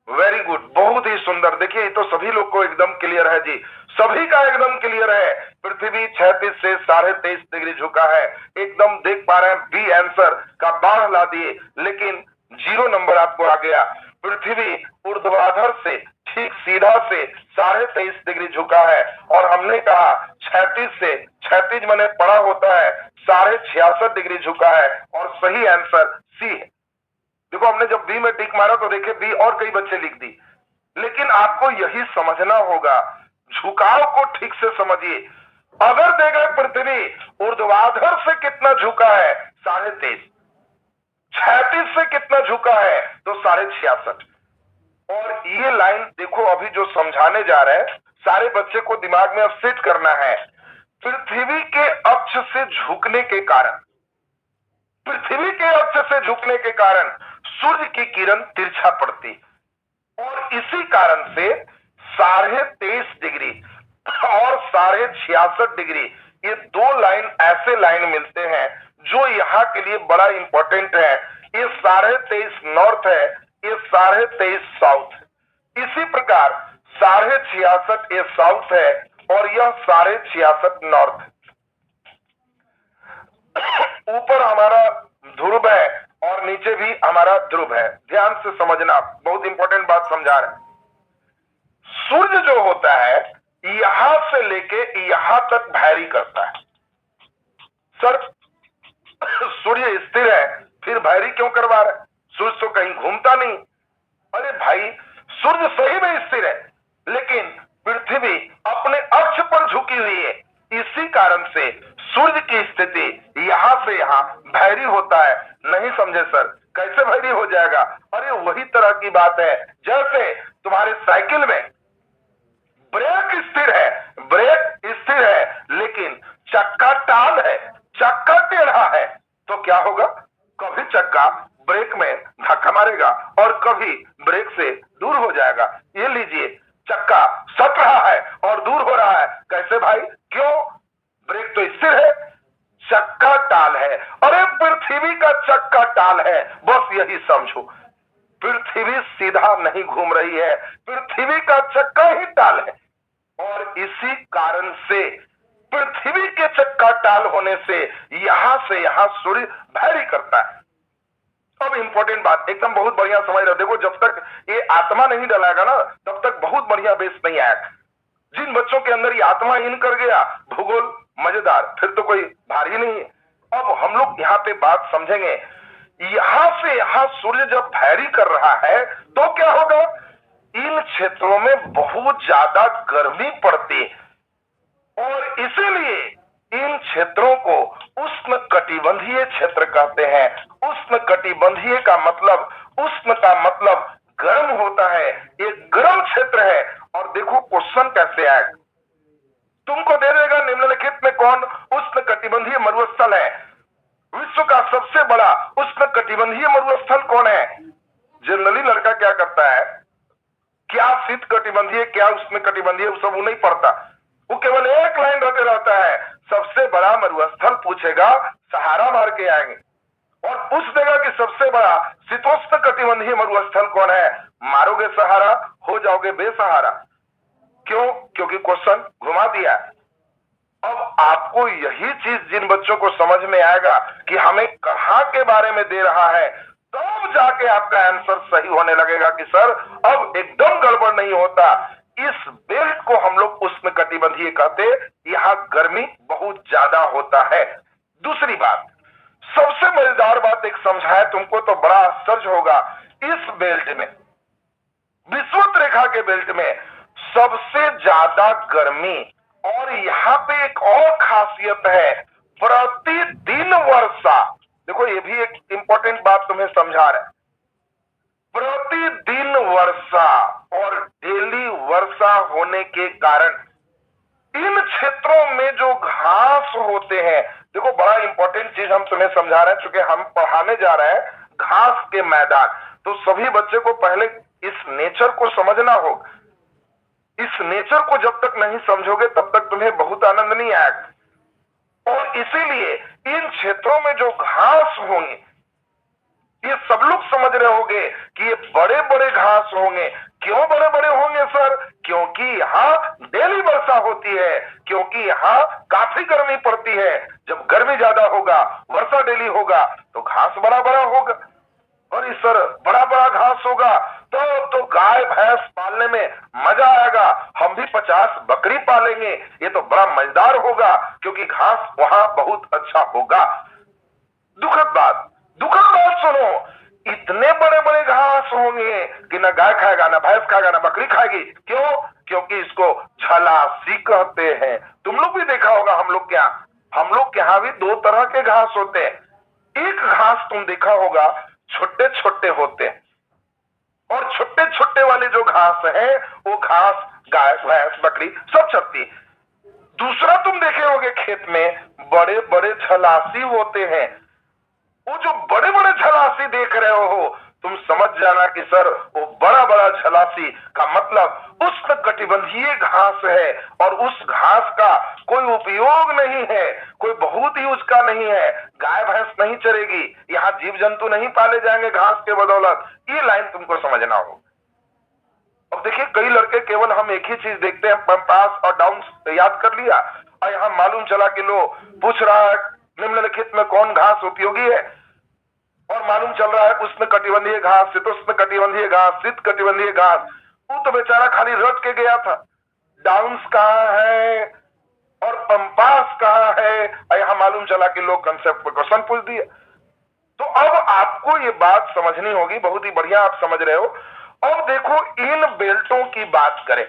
वेरी गुड, बहुत ही सुंदर। देखिए ये तो सभी लोग को एकदम क्लियर है जी, सभी का एकदम क्लियर है। पृथ्वी 36 से 23.5 डिग्री झुका है, एकदम देख पा रहे हैं। बी आंसर का बाढ़ ला दिए, लेकिन 0 नंबर आपको आ गया। पृथ्वी ऊर्ध्वाधर से ठीक सीधा से 23.5 डिग्री झुका है, और हमने कहा 36 माने बड़ा होता है, 66.5 डिग्री झुका है, और सही आंसर सी है। देखो हमने जब बी में टिक मारा तो देखे बी और कई बच्चे लिख दी, लेकिन आपको यही समझना होगा, झुकाव को ठीक से समझिए। अगर देगा पृथ्वी ऊर्ध्वाधर से कितना झुका है? 23.5। 36 से कितना झुका है? तो 66.5। और ये लाइन देखो, अभी जो समझाने जा रहे हैं, सारे बच्चे को दिमाग में अब सेट करना है। पृथ्वी के अक्ष से झुकने के कारण, पृथ्वी के अक्ष से झुकने के कारण सूर्य की किरण तिरछा पड़ती, और इसी कारण से 23.5 डिग्री और 66.5 डिग्री, ये 2 लाइन ऐसे लाइन मिलते हैं जो यहाँ के लिए बड़ा इंपॉर्टेंट है। ये 23.5 नॉर्थ है, ये 23.5 साउथ है। इसी प्रकार 66.5 ये साउथ है और यह 66.5 नॉर्थ है। ऊपर हमारा ध्रुव है और नीचे भी हमारा ध्रुव है। ध्यान से समझना, बहुत इंपॉर्टेंट बात समझा रहे हैं। सूर्य जो होता है यहां से लेके यहां तक वैरी करता है। सर सूर्य स्थिर है फिर वैरी क्यों करवा रहे? सूर्य तो कहीं घूमता नहीं। अरे भाई सूर्य सही में स्थिर है लेकिन पृथ्वी अपने अक्ष पर झुकी हुई है, इसी कारण से सूर्य की स्थिति यहां से यहां वैरी होता है। नहीं समझे सर? कैसे वैरी हो जाएगा? अरे वही तरह की बात है जैसे तुम्हारे साइकिल में ब्रेक स्थिर है, ब्रेक स्थिर है लेकिन चक्का टाल है, चक्का टेढ़ा है, तो क्या होगा? कभी चक्का ब्रेक में धक्का मारेगा और कभी ब्रेक से दूर हो जाएगा। ये लीजिए, चक्का सट रहा है और दूर हो रहा है। कैसे भाई? क्यों? ब्रेक तो स्थिर है, चक्का टाल है। अरे पृथ्वी का चक्का टाल है, बस यही समझो। पृथ्वी सीधा नहीं घूम रही है, पृथ्वी का चक्का ही टाल है और इसी कारण से पृथ्वी के चक्का टाल होने से यहां सूर्य वैरी करता है। अब इंपॉर्टेंट बात एकदम बहुत बढ़िया समझ रहे हो। देखो जब तक ये आत्मा नहीं डलाएगा ना तब तक बहुत बढ़िया बेस नहीं आएगा। जिन बच्चों के अंदर ये आत्मा इन कर गया, भूगोल मजेदार, फिर तो कोई भारी नहीं है। अब हम लोग यहाँ पे बात समझेंगे, यहां से यहां सूर्य जब वैरी कर रहा है तो क्या होगा? इन क्षेत्रों में बहुत ज्यादा गर्मी पड़ती है और इसीलिए इन क्षेत्रों को उष्ण कटिबंधीय क्षेत्र कहते हैं। उष्ण कटिबंधीय का मतलब, उष्ण का मतलब गर्म होता है, ये गर्म क्षेत्र है। और देखो क्वेश्चन कैसे आए, तुमको दे देगा निम्नलिखित में कौन उष्ण कटिबंधीय मरुस्थल है? विश्व का सबसे बड़ा उष्ण कटिबंधीय मरुस्थल कौन है? जनरली लड़का क्या करता है, क्या शीत कटिबंधीय क्या उष्ण कटिबंधीय वो सब वो नहीं पढ़ता, वो केवल एक लाइन रटे रहता है, सबसे बड़ा मरुस्थल पूछेगा सहारा मार के आएंगे और पूछ देगा कि सबसे बड़ा शीतोष्ण कटिबंधीय मरुस्थल कौन है, मारोगे सहारा हो जाओगे बेसहारा। क्यों? क्योंकि क्वेश्चन घुमा दिया। अब आपको यही चीज जिन बच्चों को समझ में आएगा कि हमें कहां के बारे में दे रहा है, तब जाके आपका आंसर सही होने लगेगा कि सर अब एकदम गड़बड़ नहीं होता। इस बेल्ट को हम लोग उष्ण कटिबंधीय कहते, यहां गर्मी बहुत ज्यादा होता है। दूसरी बात, सबसे मजेदार बात एक समझाए तुमको तो बड़ा आश्चर्य होगा। इस बेल्ट में, विषुवत रेखा के बेल्ट में सबसे ज्यादा गर्मी, और यहाँ पे एक और खासियत है, प्रतिदिन वर्षा। देखो ये भी एक इंपॉर्टेंट बात तुम्हें समझा रहे हैं। प्रतिदिन वर्षा और डेली वर्षा होने के कारण इन क्षेत्रों में जो घास होते हैं, देखो बड़ा इंपॉर्टेंट चीज हम तुम्हें समझा रहे हैं, चूंकि हम पढ़ाने जा रहे हैं घास के मैदान, तो सभी बच्चे को पहले इस नेचर को समझना होगा। इस नेचर को जब तक नहीं समझोगे तब तक तुम्हें बहुत आनंद नहीं आएगा। और इसीलिए इन क्षेत्रों में जो घास होंगे, ये सब लोग समझ रहे होंगे कि ये बड़े बड़े घास होंगे। क्यों बड़े बड़े होंगे सर? क्योंकि यहाँ डेली वर्षा होती है, क्योंकि यहाँ काफी गर्मी पड़ती है। जब गर्मी ज्यादा होगा, वर्षा डेली होगा, तो घास बड़ा बड़ा होगा। और सर बड़ा बड़ा घास होगा तो गाय भैंस पालने में मजा आएगा, हम भी 50 बकरी पालेंगे, ये तो बड़ा मजेदार होगा क्योंकि घास वहां बहुत अच्छा होगा। दुखद बात सुनो, इतने बड़े बड़े घास होंगे कि ना गाय खाएगा, ना भैंस खाएगा, ना बकरी खाएगी। क्यों? क्योंकि इसको झलासी कहते हैं। तुम लोग भी देखा होगा, हम लोग के यहाँ भी दो तरह के घास होते हैं। एक घास तुम देखा होगा छोटे छोटे होते हैं, और छोटे छोटे वाले जो घास है वो घास गाय भैंस बकरी सब चरती है। दूसरा तुम देखे होगे खेत में बड़े बड़े झलासी होते हैं। वो जो बड़े बड़े झलासी देख रहे हो, तुम समझ जाना कि सर वो बड़ा बड़ा झलासी का मतलब उष्ण कटिबंधीय घास है, और उस घास का कोई उपयोग नहीं है, कोई बहुत ही उसका नहीं है। गाय भैंस नहीं चरेगी, यहाँ जीव जंतु नहीं पाले जाएंगे घास के बदौलत। ये लाइन तुमको समझना हो। अब देखिए कई लड़के केवल हम एक ही चीज देखते हैं, पास और डाउन याद कर लिया, और यहाँ मालूम चला कि लो पूछ रहा है निम्नलिखित में कौन घास उपयोगी है? और मालूम चल रहा है उष्ण कटिबंधीय घास, शीतोष्ण कटिबंधीय घास, शीत कटिबंधीय घास। वो तो बेचारा खाली रट के गया था। डाउन्स कहाँ है और पंपास कहाँ है, यहाँ मालूम चला कि लोग कंसेप्ट पर क्वेश्चन पूछ दिए। तो अब आपको ये बात समझनी होगी, बहुत ही बढ़िया आप समझ रहे हो। अब देखो इन बेल्टों की बात करें,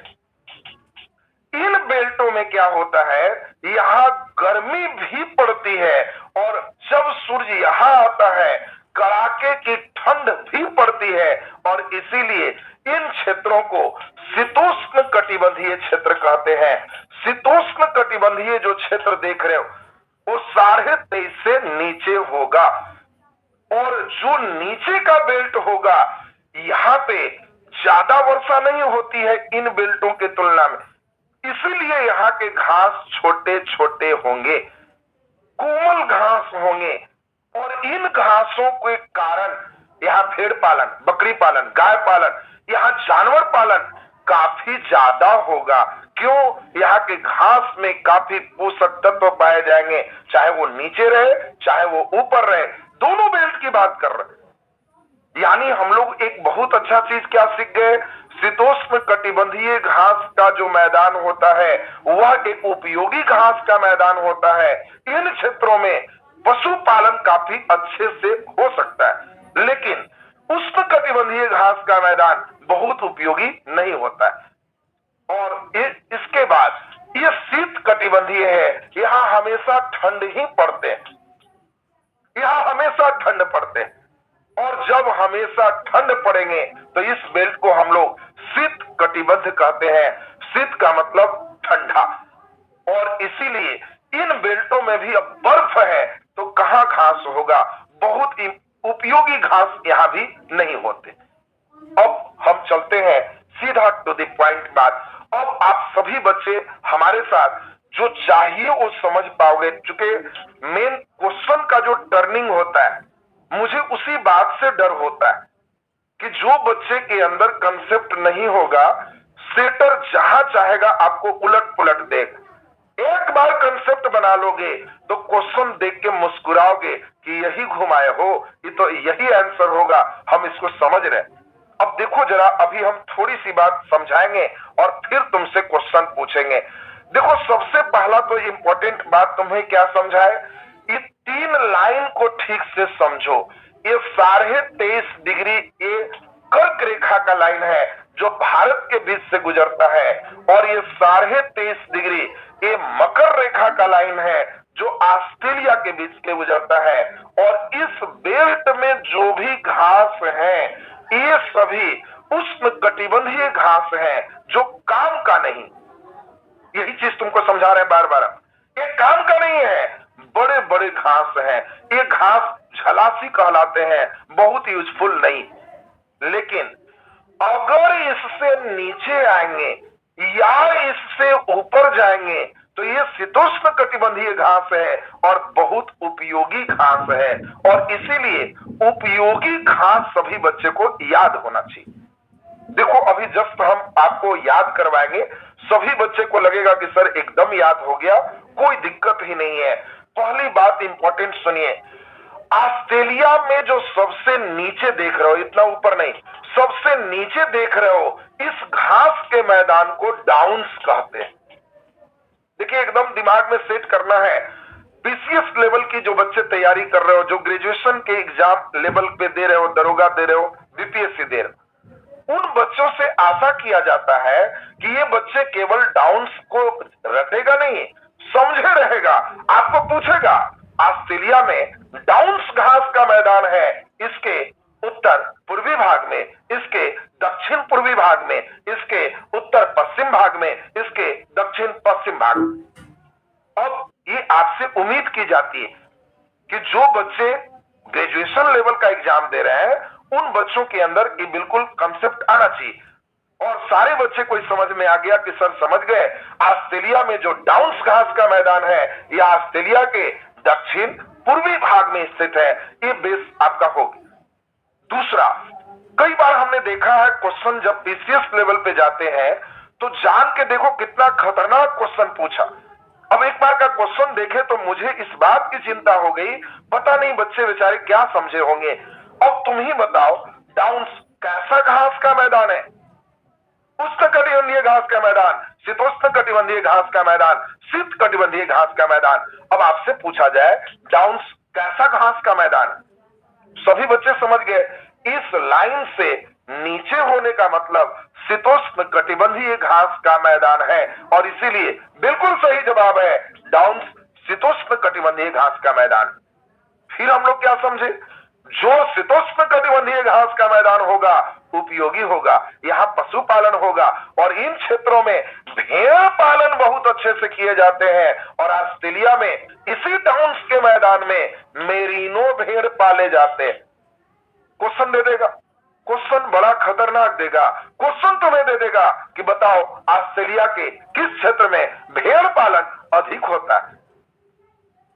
इन बेल्टों में क्या होता है, यहाँ गर्मी भी पड़ती है और जब सूर्य यहाँ आता है कड़ाके की ठंड भी पड़ती है, और इसीलिए इन क्षेत्रों को शीतोष्ण कटिबंधीय क्षेत्र कहते हैं। शीतोष्ण कटिबंधीय जो क्षेत्र देख रहे हो वो 23.5 से नीचे होगा, और जो नीचे का बेल्ट होगा यहाँ पे ज्यादा वर्षा नहीं होती है इन बेल्टों के तुलना में, इसीलिए यहाँ के घास छोटे छोटे होंगे, कोमल घास होंगे। और इन घासों के कारण यहाँ भेड़ पालन, बकरी पालन, गाय पालन, यहाँ जानवर पालन काफी ज्यादा होगा। क्यों? यहाँ के घास में काफी पोषक तत्व पाए जाएंगे, चाहे वो नीचे रहे चाहे वो ऊपर रहे, दोनों बेल्ट की बात कर रहे हैं। यानी हम लोग एक बहुत अच्छा चीज क्या सीख गए, शीतोष्ण कटिबंधीय घास का जो मैदान होता है वह एक उपयोगी घास का मैदान होता है। इन क्षेत्रों में पशुपालन काफी अच्छे से हो सकता है, लेकिन उष्ण कटिबंधीय घास का मैदान बहुत उपयोगी नहीं होता है। और इसके बाद ये शीत कटिबंधीय है, यहाँ हमेशा ठंड ही पड़ते हैं, यहाँ हमेशा ठंड पड़ते हैं, और जब हमेशा ठंड पड़ेंगे तो इस बेल्ट को हम लोग शीत कटिबंध कहते हैं। शीत का मतलब ठंडा, और इसीलिए इन बेल्टों में भी अब बर्फ है तो कहां घास होगा, बहुत ही उपयोगी घास यहां भी नहीं होते। अब हम चलते हैं सीधा टू द पॉइंट बात। अब आप सभी बच्चे हमारे साथ जो चाहिए वो समझ पाओगे, चूंकि मेन क्वेश्चन का जो टर्निंग होता है मुझे उसी बात से डर होता है कि जो बच्चे के अंदर कंसेप्ट नहीं होगा, सेटर जहां चाहेगा आपको उलट पुलट देगा। एक बार कंसेप्ट बना लोगे तो क्वेश्चन देख के मुस्कुराओगे कि यही घुमाए हो, ये तो यही आंसर होगा, हम इसको समझ रहे। अब देखो जरा, अभी हम थोड़ी सी बात समझाएंगे और फिर तुमसे क्वेश्चन पूछेंगे। देखो सबसे पहला तो इंपॉर्टेंट बात तुम्हें क्या समझाए, ये 3 लाइन को ठीक से समझो। ये 23.5 डिग्री ये कर्क रेखा का लाइन है जो भारत के बीच से गुजरता है, और ये 23.5 डिग्री ये मकर रेखा का लाइन है जो ऑस्ट्रेलिया के बीच से गुजरता है। और इस बेल्ट में जो भी घास है ये सभी उष्ण कटिबंधीय घास है जो काम का नहीं, यही चीज तुमको समझा रहे हैं बार बार, ये काम का नहीं है, बड़े बड़े घास हैं। ये घास झलासी कहलाते हैं, बहुत यूजफुल नहीं। लेकिन अगर इससे नीचे आएंगे या इससे ऊपर जाएंगे तो ये शीतोष्ण कटिबंधीय घास है और बहुत उपयोगी घास है, और इसीलिए उपयोगी घास सभी बच्चे को याद होना चाहिए। देखो अभी जस्ट हम आपको याद करवाएंगे, सभी बच्चे को लगेगा कि सर एकदम याद हो गया, कोई दिक्कत ही नहीं है। पहली बात इंपॉर्टेंट सुनिए, ऑस्ट्रेलिया में जो सबसे नीचे देख रहे हो, इतना ऊपर नहीं, सबसे नीचे देख रहे हो, इस घास के मैदान को डाउन्स कहते हैं। देखिए एकदम दिमाग में सेट करना है, बीसीएस लेवल की जो बच्चे तैयारी कर रहे हो, जो ग्रेजुएशन के एग्जाम लेवल पे दे रहे हो, दरोगा दे रहे हो, बीपीएससी दे रहे हो, उन बच्चों से आशा किया जाता है कि ये बच्चे केवल डाउन्स को रटेगा नहीं, समझे रहेगा। आपको पूछेगा ऑस्ट्रेलिया में डाउन्स घास का मैदान है, इसके उत्तर पूर्वी भाग में, इसके दक्षिण पूर्वी भाग में, इसके उत्तर पश्चिम भाग में, इसके दक्षिण पश्चिम भाग में। अब ये आपसे उम्मीद की जाती है कि जो बच्चे ग्रेजुएशन लेवल का एग्जाम दे रहे हैं उन बच्चों के अंदर ये बिल्कुल कंसेप्ट आना चाहिए। और सारे बच्चे को समझ में आ गया कि सर समझ गए, ऑस्ट्रेलिया में जो डाउन्स घास का मैदान है यह ऑस्ट्रेलिया के दक्षिण पूर्वी भाग में स्थित है, ये बेस आपका होगी। दूसरा, कई बार हमने देखा है क्वेश्चन जब पीसीएस लेवल पे जाते हैं तो जान के देखो कितना खतरनाक क्वेश्चन पूछा। अब एक बार का क्वेश्चन देखे तो मुझे इस बात की चिंता हो गई, पता नहीं बच्चे बेचारे क्या समझे होंगे। अब तुम ही बताओ, डाउन्स कैसा घास का मैदान है? उष्णकटिबंधीय घास का मैदान, शीतोष्ण कटिबंधीय घास का मैदान, शीत कटिबंधीय घास का मैदान। अब आपसे पूछा जाए डाउन्स कैसा घास का मैदान? सभी बच्चे समझ गए, इस लाइन से नीचे होने का मतलब शीतोष्ण कटिबंधीय घास का मैदान है, और इसीलिए बिल्कुल सही जवाब है डाउन्स शीतोष्ण कटिबंधीय घास का मैदान। फिर हम लोग क्या समझे, जो शीतोष्ण कटिबंधीय घास का मैदान होगा उपयोगी होगा, यहाँ पशुपालन होगा, और इन क्षेत्रों में भेड़ पालन बहुत अच्छे से किए जाते हैं। और ऑस्ट्रेलिया में इसी डाउन्स के मैदान में मेरिनो भेड़ पाले जाते हैं। क्वेश्चन दे देगा, क्वेश्चन बड़ा खतरनाक देगा, क्वेश्चन तुम्हें दे देगा कि बताओ ऑस्ट्रेलिया के किस क्षेत्र में भेड़ पालन अधिक होता है।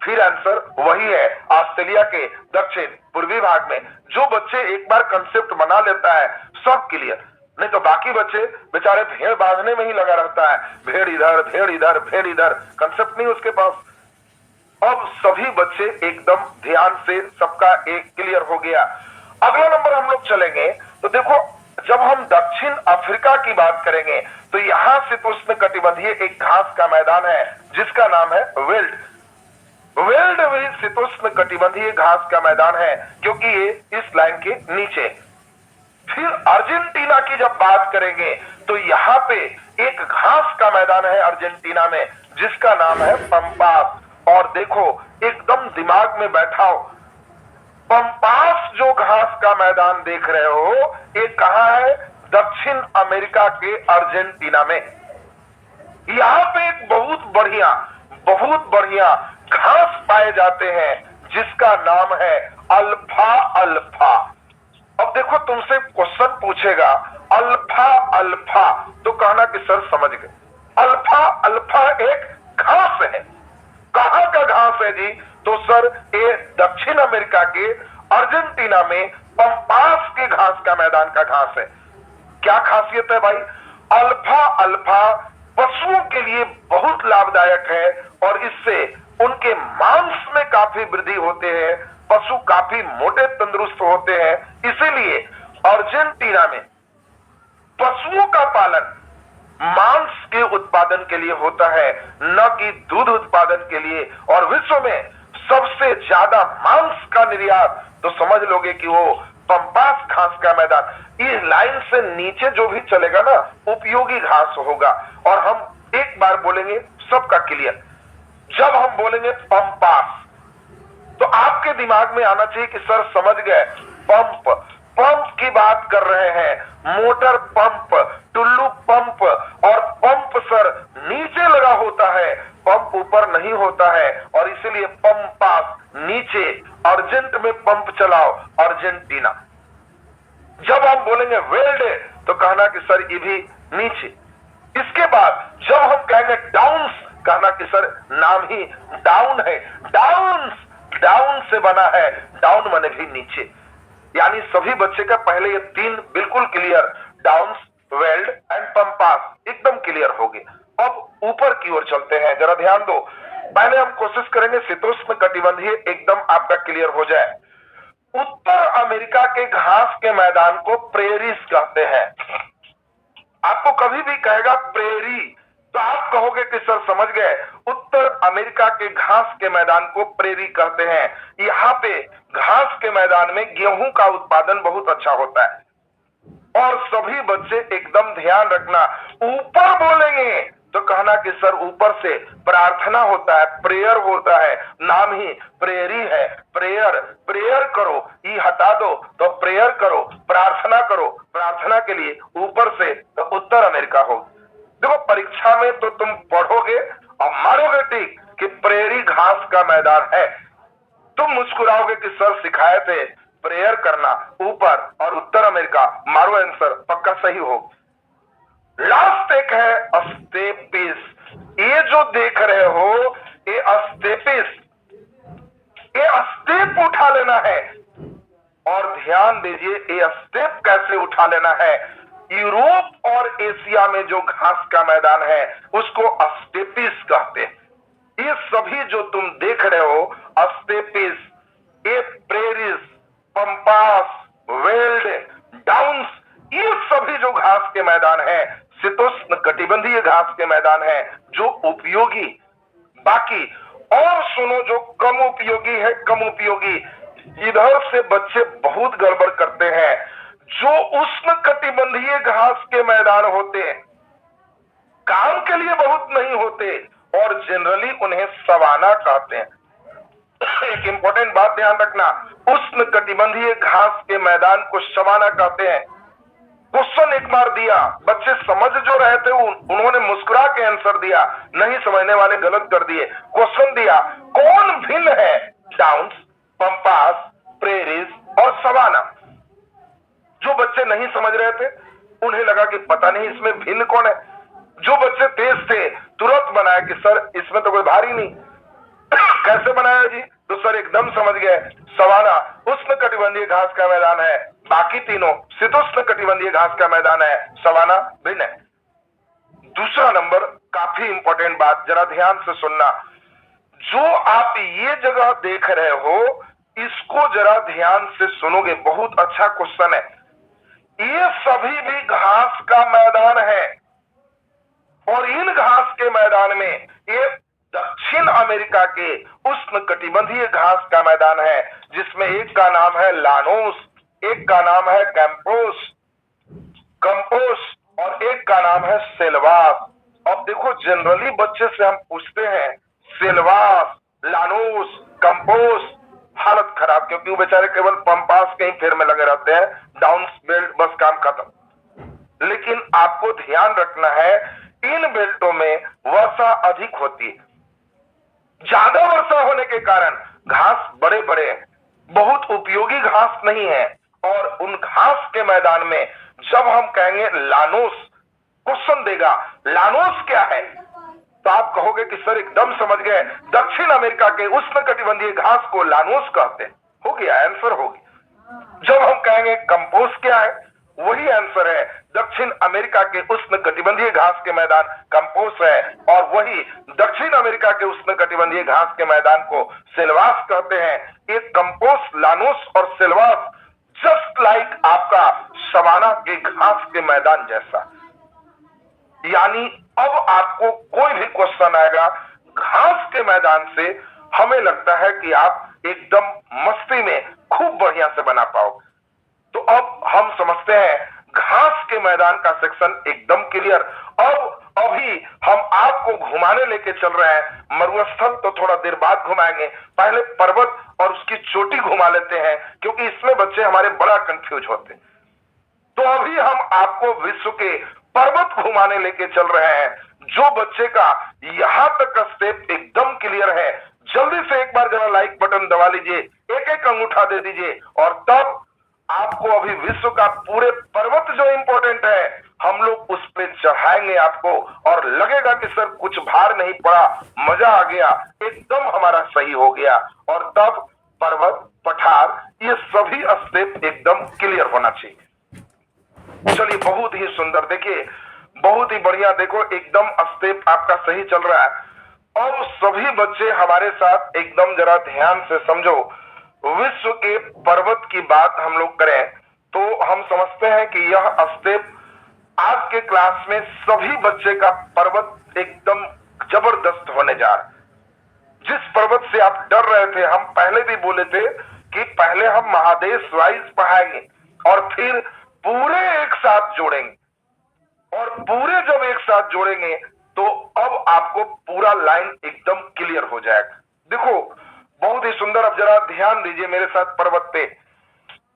फिर आंसर वही है, ऑस्ट्रेलिया के दक्षिण पूर्वी भाग में। जो बच्चे एक बार कंसेप्ट बना लेता है सब क्लियर, नहीं तो बाकी बच्चे बेचारे भेड़ बांधने में ही लगा रहता है, भेड़ इधर भेड़ इधर भेड़ इधर, कंसेप्ट नहीं उसके पास। अब सभी बच्चे एकदम ध्यान से, सबका एक क्लियर हो गया। अगला नंबर हम लोग चलेंगे तो देखो, जब हम दक्षिण अफ्रीका की बात करेंगे तो यहां शीतोष्ण कटिबंधीय एक घास का मैदान है जिसका नाम है वेल्ड। वेल्ड भी शीतोष्ण कटिबंधीय घास का मैदान है क्योंकि ये इस लाइन के नीचे। फिर अर्जेंटीना की जब बात करेंगे तो यहाँ पे एक घास का मैदान है अर्जेंटीना में जिसका नाम है पंपास। और देखो एकदम दिमाग में बैठाओ, पंपास जो घास का मैदान देख रहे हो ये कहाँ है? दक्षिण अमेरिका के अर्जेंटीना में। यहाँ पे एक बहुत बढ़िया घास पाए जाते हैं जिसका नाम है अल्फा अल्फा। अब देखो तुमसे क्वेश्चन पूछेगा अल्फा अल्फा तो कहना कि सर समझ गए, अल्फा अल्फा एक घास है। कहां का घास है जी? तो सर ये दक्षिण अमेरिका के अर्जेंटीना में पंपास के घास का मैदान का घास है। क्या खासियत है भाई? अल्फा अल्फा पशुओं के लिए बहुत लाभदायक है और इससे उनके मांस में काफी वृद्धि होते हैं, पशु काफी मोटे तंदुरुस्त होते हैं। इसीलिए अर्जेंटीना में पशुओं का पालन मांस के उत्पादन के लिए होता है, न कि दूध उत्पादन के लिए। और विश्व में सबसे ज्यादा मांस का निर्यात तो समझ लोगे कि वो पंपास घास का मैदान। इस लाइन से नीचे जो भी चलेगा ना उपयोगी घास होगा। और हम एक बार बोलेंगे सबका क्लियर, जब हम बोलेंगे पंपास तो आपके दिमाग में आना चाहिए कि सर समझ गए, पंप, पंप की बात कर रहे हैं, मोटर पंप, टुल्लू पंप। और पंप सर नीचे लगा होता है, पंप ऊपर नहीं होता है, और इसीलिए पंपास नीचे। अर्जेंट में पंप चलाओ अर्जेंटीना। जब हम बोलेंगे वेल्ड तो कहना कि सर ये भी नीचे। इसके बाद जब हम कहेंगे डाउन्स, कहना कि सर नाम ही डाउन है, डाउन्स, डाउन से बना है, डाउन माने भी नीचे। यानी सभी बच्चे का पहले ये तीन बिल्कुल clear, downs, weld and pampas एकदम क्लियर हो गए। अब ऊपर की ओर चलते हैं, जरा ध्यान दो। पहले हम कोशिश करेंगे शीतोष्ण कटिबंधीय एकदम आपका क्लियर हो जाए। उत्तर अमेरिका के घास के मैदान को प्रेरीज कहते हैं। आपको कभी भी कहेगा प्रेरी तो आप कहोगे कि सर समझ गए, उत्तर अमेरिका के घास के मैदान को प्रेरी कहते हैं। यहाँ पे घास के मैदान में गेहूं का उत्पादन बहुत अच्छा होता है। और सभी बच्चे एकदम ध्यान रखना, ऊपर बोलेंगे तो कहना कि सर ऊपर से प्रार्थना होता है, प्रेयर होता है, नाम ही प्रेयरी है। प्रेयर, प्रेयर करो, ये हटा दो तो प्रेयर करो, प्रार्थना करो, प्रार्थना के लिए ऊपर से तो उत्तर अमेरिका हो। देखो परीक्षा में तो तुम पढ़ोगे और मारोगे टिक कि प्रेरी घास का मैदान है, तुम मुस्कुराओगे कि सर सिखाए थे प्रेयर करना ऊपर और उत्तर अमेरिका। मारो आंसर, पक्का सही हो। लास्ट एक है अस्टेपिस। ये जो देख रहे हो ये अस्टेपिस, ये स्टेप उठा लेना है। और ध्यान दीजिए ये स्टेप कैसे उठा लेना है। यूरोप और एशिया में जो घास का मैदान है उसको अस्टेपिस कहते हैं। ये सभी जो तुम देख रहे हो, स्टेपिस, ये प्रेरिस, पंपास, वेल्ड, डाउन्स, ये सभी जो घास के मैदान है, शीतोष्ण कटिबंधीय घास के मैदान है जो उपयोगी। बाकी और सुनो जो कम उपयोगी है, कम उपयोगी, इधर से बच्चे बहुत गड़बड़ करते हैं। जो उष्ण कटिबंधीय घास के मैदान होते हैं, काम के लिए बहुत नहीं होते और जनरली उन्हें सवाना कहते हैं। एक इंपॉर्टेंट बात ध्यान रखना, उष्ण कटिबंधीय घास के मैदान को सवाना कहते हैं। क्वेश्चन एक बार दिया, बच्चे समझ जो रहे थे उन्होंने मुस्कुरा के आंसर दिया, नहीं समझने वाले गलत कर दिए। क्वेश्चन दिया कौन भिन्न है डाउन्स, पंपास, प्रेरीज और सवाना। जो बच्चे नहीं समझ रहे थे उन्हें लगा कि पता नहीं इसमें भिन्न कौन है। जो बच्चे तेज थे तुरंत बनाया कि सर इसमें तो कोई भारी नहीं। कैसे बनाया जी? तो सर एकदम समझ गए, सवाना उष्ण कटिबंधीय घास का मैदान है, बाकी तीनों शीतोष्ण कटिबंधीय घास का मैदान है, सवाना भिन्न है। दूसरा नंबर, काफी इंपॉर्टेंट बात, जरा ध्यान से सुनना। जो आप ये जगह देख रहे हो इसको जरा ध्यान से सुनोगे, बहुत अच्छा क्वेश्चन है। ये सभी भी घास का मैदान है और इन घास के मैदान में ये दक्षिण अमेरिका के उष्ण कटिबंधीय घास का मैदान है, जिसमें एक का नाम है लानोस, एक का नाम है कंपोस और एक का नाम है सेल्वास। अब देखो जनरली बच्चे से हम पूछते हैं सेल्वास, लानोस, कंपोस, हालत खराब, क्योंकि वो बेचारे केवल पंपास के ही फेर में लगे रहते हैं, डाउन बेल्ट बस काम खत्म। लेकिन आपको ध्यान रखना है इन बेल्टों में वर्षा अधिक होती है। ज्यादा वर्षा होने के कारण घास बड़े बड़े बहुत उपयोगी घास नहीं है और उन घास के मैदान में जब हम कहेंगे लानोस, क्वेश्चन देगा लानोस क्या है, तो आप कहोगे कि सर एकदम समझ गए, दक्षिण अमेरिका के उष्ण कटिबंधीय घास को लानोस कहते हैं। हो गया, आंसर होगी। जब हम कहेंगे कंपोस्ट क्या है, वही आंसर है, दक्षिण अमेरिका के उष्ण कटिबंधीय घास के मैदान कंपोस्ट है और वही दक्षिण अमेरिका के उष्ण कटिबंधीय घास के मैदान को सेल्वास कहते हैं। ये कंपोस्ट, लानोस और सेल्वास जस्ट लाइक आपका सवाना के घास के मैदान जैसा। यानी अब आपको कोई भी क्वेश्चन आएगा घास के मैदान से, हमें लगता है कि आप एकदम मस्ती में खूब बढ़िया से बना पाओगे। तो अब हम समझते हैं घास के मैदान का सेक्शन एकदम क्लियर। अब अभी हम आपको घुमाने लेके चल रहे हैं मरुस्थल, तो थोड़ा देर बाद घुमाएंगे, पहले पर्वत और उसकी चोटी घुमा लेते हैं, क्योंकि इसमें बच्चे हमारे बड़ा कंफ्यूज होते हैं। तो अभी हम आपको विश्व के पर्वत घुमाने लेके चल रहे हैं। जो बच्चे का यहां तक स्टेप एकदम क्लियर है, जल्दी से एक बार जरा लाइक बटन दबा लीजिए, एक एक अंगूठा दे दीजिए, और तब आपको अभी विश्व का पूरे पर्वत जो इंपॉर्टेंट है हम लोग उस पर चढ़ाएंगे आपको, और लगेगा कि सर कुछ भार नहीं पड़ा, मजा आ गया, एकदम हमारा सही हो गया। और तब पर्वत, पठार, ये सभी स्टेप एकदम क्लियर होना चाहिए। चलिए, बहुत ही सुंदर, देखिए बहुत ही बढ़िया, देखो एकदम स्टेप आपका सही चल रहा है। और सभी बच्चे हमारे साथ एकदम जरा ध्यान से समझो। विश्व के पर्वत की बात हम लोग करें तो हम समझते हैं कि यह स्टेप आज के क्लास में सभी बच्चे का पर्वत एकदम जबरदस्त होने जा रहा है। जिस पर्वत से आप डर रहे थे, हम पहले भी बोले थे कि पहले हम महादेश वाइज पढ़ाएंगे और फिर पूरे एक साथ जोड़ेंगे, और पूरे जब एक साथ जोड़ेंगे तो अब आपको पूरा लाइन एकदम क्लियर हो जाएगा। देखो बहुत ही सुंदर, अब जरा ध्यान दीजिए मेरे साथ पर्वत पे।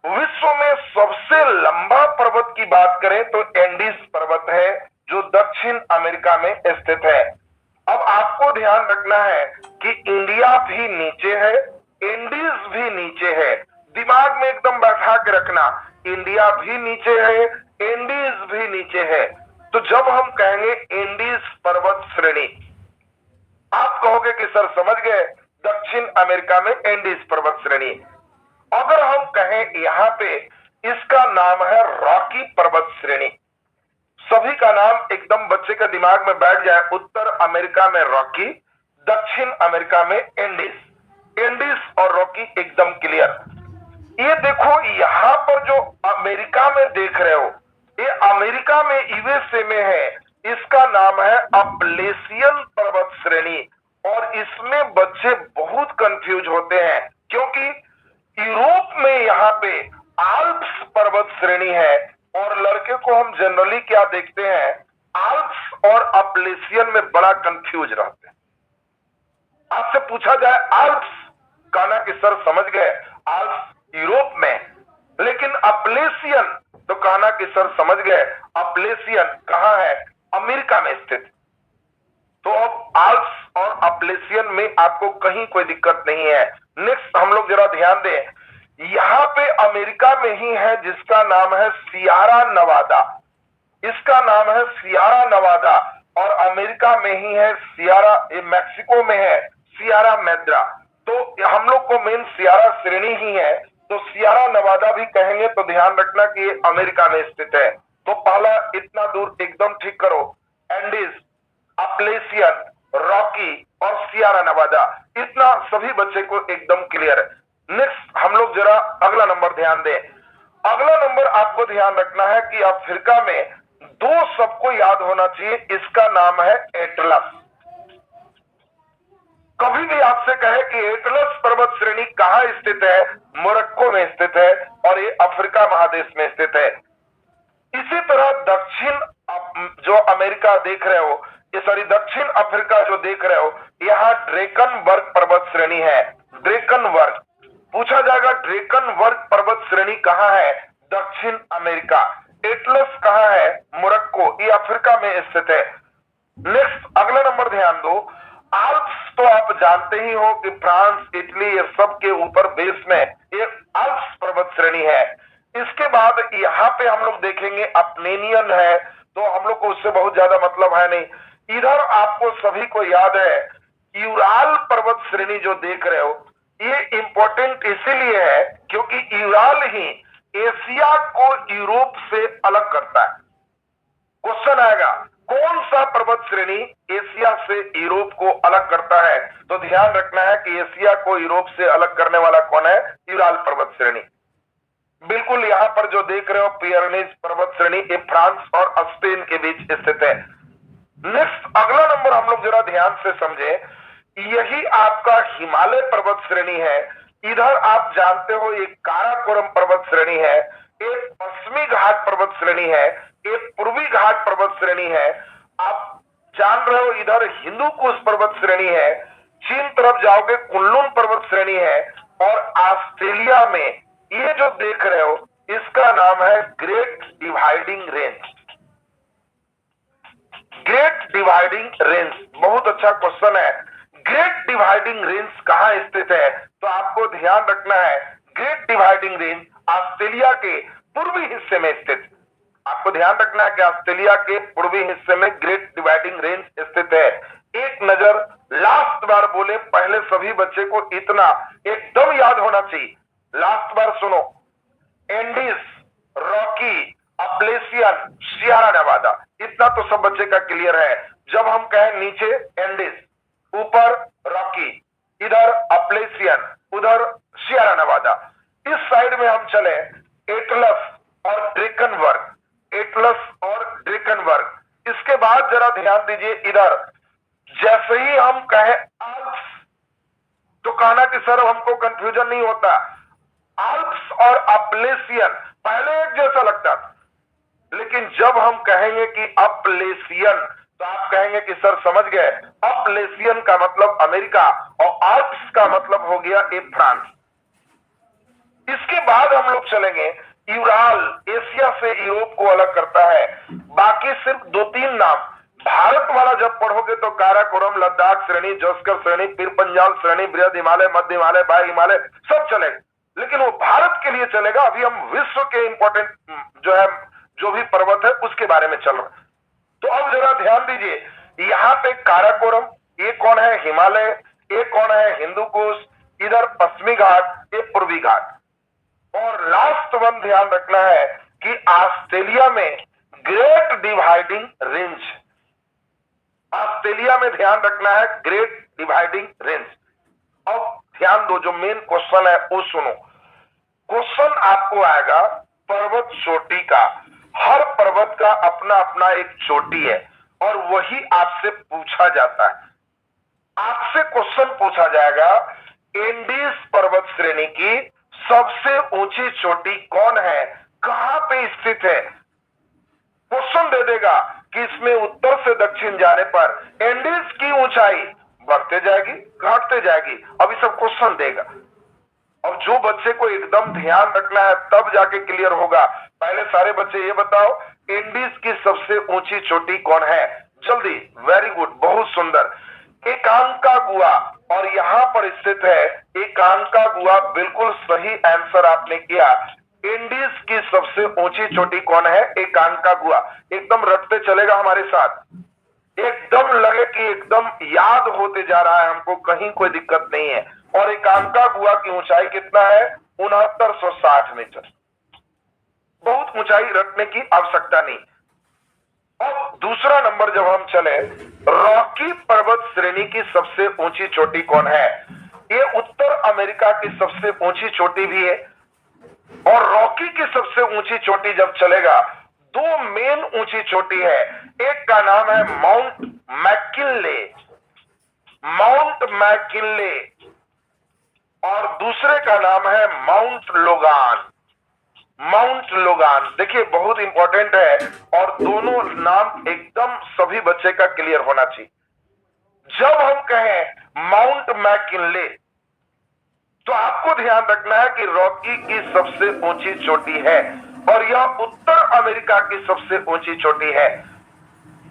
विश्व में सबसे लंबा पर्वत की बात करें तो एंडीज पर्वत है, जो दक्षिण अमेरिका में स्थित है। अब आपको ध्यान रखना है कि इंडिया भी नीचे है, एंडीज भी नीचे है, दिमाग में एकदम बैठा के रखना, इंडिया भी नीचे है, एंडीज भी नीचे है। तो जब हम कहेंगे एंडीज पर्वत श्रेणी, आप कहोगे कि सर समझ गए, दक्षिण अमेरिका में एंडीज पर्वत श्रेणी। अगर हम कहें यहां पे इसका नाम है रॉकी पर्वत श्रेणी, सभी का नाम एकदम बच्चे के दिमाग में बैठ जाए, उत्तर अमेरिका में रॉकी, दक्षिण अमेरिका में एंडीज और रॉकी एकदम क्लियर। ये देखो यहां पर जो अमेरिका में देख रहे हो, ये अमेरिका में यूएसए में है, इसका नाम है अपलेशियन पर्वत श्रेणी। और इसमें बच्चे बहुत कंफ्यूज होते हैं क्योंकि यूरोप में यहाँ पे आल्प्स पर्वत श्रेणी है और लड़के को हम जनरली क्या देखते हैं, आल्प्स और अपलेशियन में बड़ा कंफ्यूज रहते हैं। आपसे पूछा जाए आल्प्स, कहना कि सर समझ गए आल्प्स यूरोप में, लेकिन अपलेशियन तो कहना कि सर समझ गए अपलेशियन कहां है, अमेरिका में स्थित। तो अब आल्प्स और अपलेशियन में आपको कहीं कोई दिक्कत नहीं है। नेक्स्ट हम लोग जरा ध्यान दें, यहां पे अमेरिका में ही है जिसका नाम है सियारा नवादा, इसका नाम है सियारा नवादा। और अमेरिका में ही है सियारा, मैक्सिको में है सियारा मैद्रा। तो हम लोग को मेन सियारा श्रेणी ही है, तो सियारा नवादा भी कहेंगे तो ध्यान रखना कि ये अमेरिका में स्थित है। तो पहला इतना दूर एकदम ठीक करो, एंडीज, अपलेशियन, रॉकी और सियारा नवादा, इतना सभी बच्चे को एकदम क्लियर है। नेक्स्ट हम लोग जरा अगला नंबर ध्यान दें। अगला नंबर आपको ध्यान रखना है कि अफ्रीका में दो सबको याद होना चाहिए, इसका नाम है एटलस। कभी भी आपसे कहे कि एटलस पर्वत श्रेणी कहां स्थित है, मोरक्को में स्थित है और ये अफ्रीका महादेश में स्थित है। इसी तरह दक्षिण जो अमेरिका देख रहे हो, ये सॉरी दक्षिण अफ्रीका जो देख रहे हो, यहाँ ड्रेकनबर्ग पर्वत श्रेणी है। ड्रेकनबर्ग पूछा जाएगा, ड्रेकनबर्ग पर्वत श्रेणी कहां है, दक्षिण अमेरिका। एटलस कहां है, मोरक्को, ये अफ्रीका में स्थित है। नेक्स्ट अगला नंबर ध्यान दो, आल्प्स तो आप जानते ही हो कि फ्रांस, इटली, ये सब के ऊपर बेस में ये आल्प्स पर्वत श्रेणी है। इसके बाद यहाँ पे हम लोग देखेंगे अप्लेनियन है, तो हम लोग को उससे बहुत ज्यादा मतलब है नहीं। इधर आपको सभी को याद है यूराल पर्वत श्रेणी जो देख रहे हो, ये इंपॉर्टेंट इसीलिए है क्योंकि यूराल ही एशिया को यूरोप से अलग करता है। क्वेश्चन आएगा कौन सा पर्वत श्रेणी एशिया से यूरोप को अलग करता है, तो ध्यान रखना है कि एशिया को यूरोप से अलग करने वाला कौन है, यूराल पर्वत श्रेणी। बिल्कुल यहां पर जो देख रहे हो पियरनीज पर्वत श्रेणी, ये फ्रांस और स्पेन के बीच स्थित है। नेक्स्ट अगला नंबर हम लोग जरा ध्यान से समझे, यही आपका हिमालय पर्वत श्रेणी है। इधर आप जानते हो एक काराकोरम पर्वत श्रेणी है, एक पश्चिमी घाट पर्वत श्रेणी है, एक पूर्वी घाट पर्वत श्रेणी है। आप जान रहे हो इधर हिंदू कुश पर्वत श्रेणी है, चीन तरफ जाओगे कुनलुन पर्वत श्रेणी है, और ऑस्ट्रेलिया में ये जो देख रहे हो इसका नाम है great dividing range. Great dividing range बहुत अच्छा क्वेश्चन है। ग्रेट डिवाइडिंग रेंज कहां स्थित है, तो आपको ध्यान रखना है ग्रेट डिवाइडिंग रेंज ऑस्ट्रेलिया के पूर्वी हिस्से में स्थित। आपको ध्यान रखना है कि ऑस्ट्रेलिया के पूर्वी हिस्से में ग्रेट डिवाइडिंग रेंज स्थित है। एक नजर लास्ट बार बोले, पहले सभी बच्चे को इतना एकदम याद होना चाहिए, लास्ट बार सुनो, Andes, Rockies, Appalachian, Sierra Nevada, इतना तो सब बच्चे का क्लियर है। जब हम कहें नीचे एंडीज, ऊपर रॉकी, इधर अपलेशियन, उधर सियारा नेवादा, इस साइड में हम चले एटलस और ड्रेकनबर्ग, एटलस और ड्रेकनबर्ग। इसके बाद जरा ध्यान दीजिए, इधर जैसे ही हम कहें आल्प्स, तो कहना कि सर हमको कंफ्यूजन नहीं होता, आल्प्स और अपलेशियन पहले एक जैसा लगता था, लेकिन जब हम कहेंगे कि अपलेशियन तो आप कहेंगे कि सर समझ गए, अपलेशियन का मतलब अमेरिका और आल्प्स का मतलब हो गया ये फ्रांस। इसके बाद हम लोग चलेंगे यूराल, एशिया से यूरोप को अलग करता है। बाकी सिर्फ दो तीन नाम, भारत वाला जब पढ़ोगे तो काराकोरम, लद्दाख श्रेणी, जोस्कर श्रेणी, पीर पंजाल श्रेणी, बृहद हिमालय, मध्य हिमालय, बाह्य हिमालय सब चलेगा, लेकिन वो भारत के लिए चलेगा। अभी हम विश्व के इंपॉर्टेंट जो है, जो भी पर्वत है उसके बारे में चल रहा है। तो अब जरा ध्यान दीजिए, यहाँ पे काराकोरम, ये कौन है, हिमालय, ये कौन है, हिंदू कुश, इधर पश्चिमी घाट, ये पूर्वी घाट। और लास्ट वन ध्यान रखना है कि ऑस्ट्रेलिया में ग्रेट डिवाइडिंग रेंज, ऑस्ट्रेलिया में ध्यान रखना है ग्रेट डिवाइडिंग रेंज। अब ध्यान दो, जो मेन क्वेश्चन है वो सुनो। क्वेश्चन आपको आएगा पर्वत चोटी का। हर पर्वत का अपना अपना एक चोटी है और वही आपसे पूछा जाता है। आपसे क्वेश्चन पूछा जाएगा एंडीज पर्वत श्रेणी की सबसे ऊंची चोटी कौन है, कहां पे स्थित है। क्वेश्चन दे देगा कि इसमें उत्तर से दक्षिण जाने पर एंडीज की ऊंचाई बढ़ते जाएगी घटते जाएगी। अभी सब क्वेश्चन देगा। अब जो बच्चे को एकदम ध्यान रखना है तब जाके क्लियर होगा। पहले सारे बच्चे ये बताओ इंडीज की सबसे ऊंची चोटी कौन है, जल्दी। वेरी गुड, बहुत सुंदर। एकांकागुआ, और यहां पर स्थित है एकांकागुआ। बिल्कुल सही आंसर आपने किया। इंडीज की सबसे ऊंची चोटी कौन है, एकांकागुआ। एकदम रटते चलेगा हमारे साथ, एकदम लगे कि एकदम याद होते जा रहा है हमको, कहीं कोई दिक्कत नहीं है। और एकांकागुआ की ऊंचाई कितना है, 6960 मीटर। बहुत ऊंचाई रखने की आवश्यकता नहीं। अब दूसरा नंबर जब हम चले, रॉकी पर्वत श्रेणी की सबसे ऊंची चोटी कौन है। ये उत्तर अमेरिका की सबसे ऊंची चोटी भी है। और रॉकी की सबसे ऊंची चोटी जब चलेगा, दो मेन ऊंची चोटी है। एक का नाम है माउंट मैकिनले, माउंट मैकिनले, और दूसरे का नाम है माउंट लोगान, माउंट लोगान। देखिए बहुत इंपॉर्टेंट है और दोनों नाम एकदम सभी बच्चे का क्लियर होना चाहिए। जब हम कहें माउंट मैकिनले तो आपको ध्यान रखना है कि रॉकी की सबसे ऊंची चोटी है और यह उत्तर अमेरिका की सबसे ऊंची चोटी है।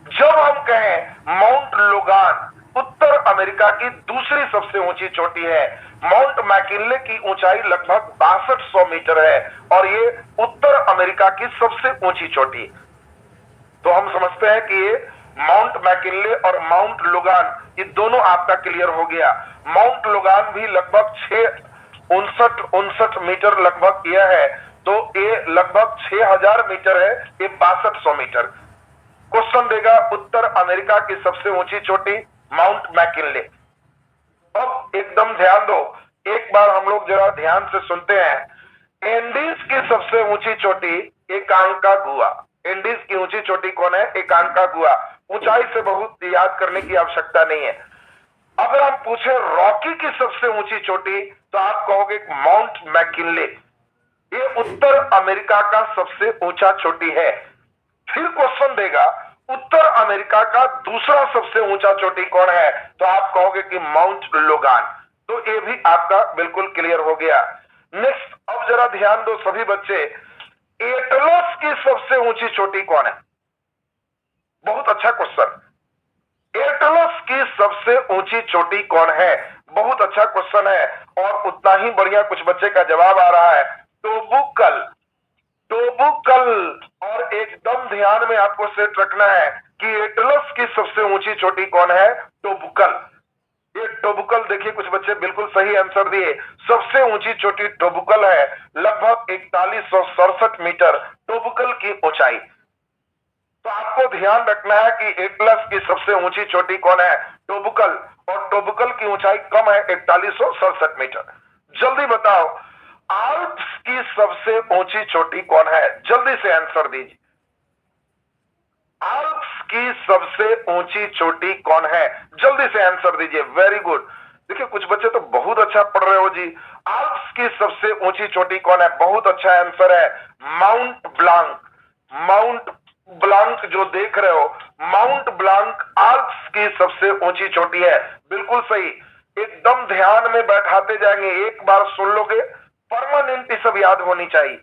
जब हम कहें माउंट लोगान उत्तर अमेरिका की दूसरी सबसे ऊंची चोटी है। माउंट मैकिनले की ऊंचाई लगभग 6200 मीटर है और ये उत्तर अमेरिका की सबसे ऊंची चोटी। तो हम समझते हैं कि ये माउंट मैकिनले और माउंट लोगान ये दोनों आपका क्लियर हो गया। माउंट लोगान भी लगभग 69 मीटर लगभग यह है, तो ये लगभग 6000 मीटर है, ये 6200 मीटर। क्वेश्चन देगा उत्तर अमेरिका की सबसे ऊंची चोटी माउंट मैकिनले। अब एकदम ध्यान दो, एक बार हम लोग जरा ध्यान से सुनते हैं। एंडीज की सबसे ऊंची चोटी एकांकागुआ। एंडीज की ऊंची चोटी कौन है, एकांकागुआ। ऊंचाई से बहुत याद करने की आवश्यकता नहीं है। अगर हम पूछे रॉकी की सबसे ऊंची चोटी तो आप कहोगे माउंट मैकिनले। ये उत्तर अमेरिका का सबसे ऊंचा चोटी है। फिर क्वेश्चन देगा उत्तर अमेरिका का दूसरा सबसे ऊंचा चोटी कौन है, तो आप कहोगे कि माउंट लोगान। तो ये भी आपका बिल्कुल क्लियर हो गया। नेक्स्ट, अब जरा ध्यान दो सभी बच्चे, एटलस की सबसे ऊंची चोटी कौन है। बहुत अच्छा क्वेश्चन। एटलस की सबसे ऊंची चोटी कौन है, बहुत अच्छा क्वेश्चन है और उतना ही बढ़िया कुछ बच्चे का जवाब आ रहा है, टोबुकल। टोबुकल। और एकदम ध्यान में आपको सेट रखना है कि एटलस की सबसे ऊंची चोटी कौन है, टोबुकल। ये टोबुकल, देखिए कुछ बच्चे बिल्कुल सही आंसर दिए। सबसे ऊंची चोटी टोबुकल है, लगभग 4167 मीटर टोबुकल की ऊंचाई। तो आपको ध्यान रखना है कि एटलस की सबसे ऊंची चोटी कौन है, टोबुकल। और टोबुकल की ऊंचाई कम है, 4167 मीटर। जल्दी बताओ आल्प्स की सबसे ऊंची चोटी कौन है, जल्दी से आंसर दीजिए। आल्प्स की सबसे ऊंची चोटी कौन है, जल्दी से आंसर दीजिए। Very good. देखिए कुछ बच्चे तो बहुत अच्छा पढ़ रहे हो जी। आल्प्स की सबसे ऊंची चोटी कौन है, बहुत अच्छा आंसर है माउंट ब्लांक। माउंट ब्लांक जो देख रहे हो, माउंट ब्लांक आल्प्स की सबसे ऊंची चोटी है। बिल्कुल सही, एकदम ध्यान में बैठाते जाएंगे, एक बार सुन लोगे परमानेंट सब याद होनी चाहिए।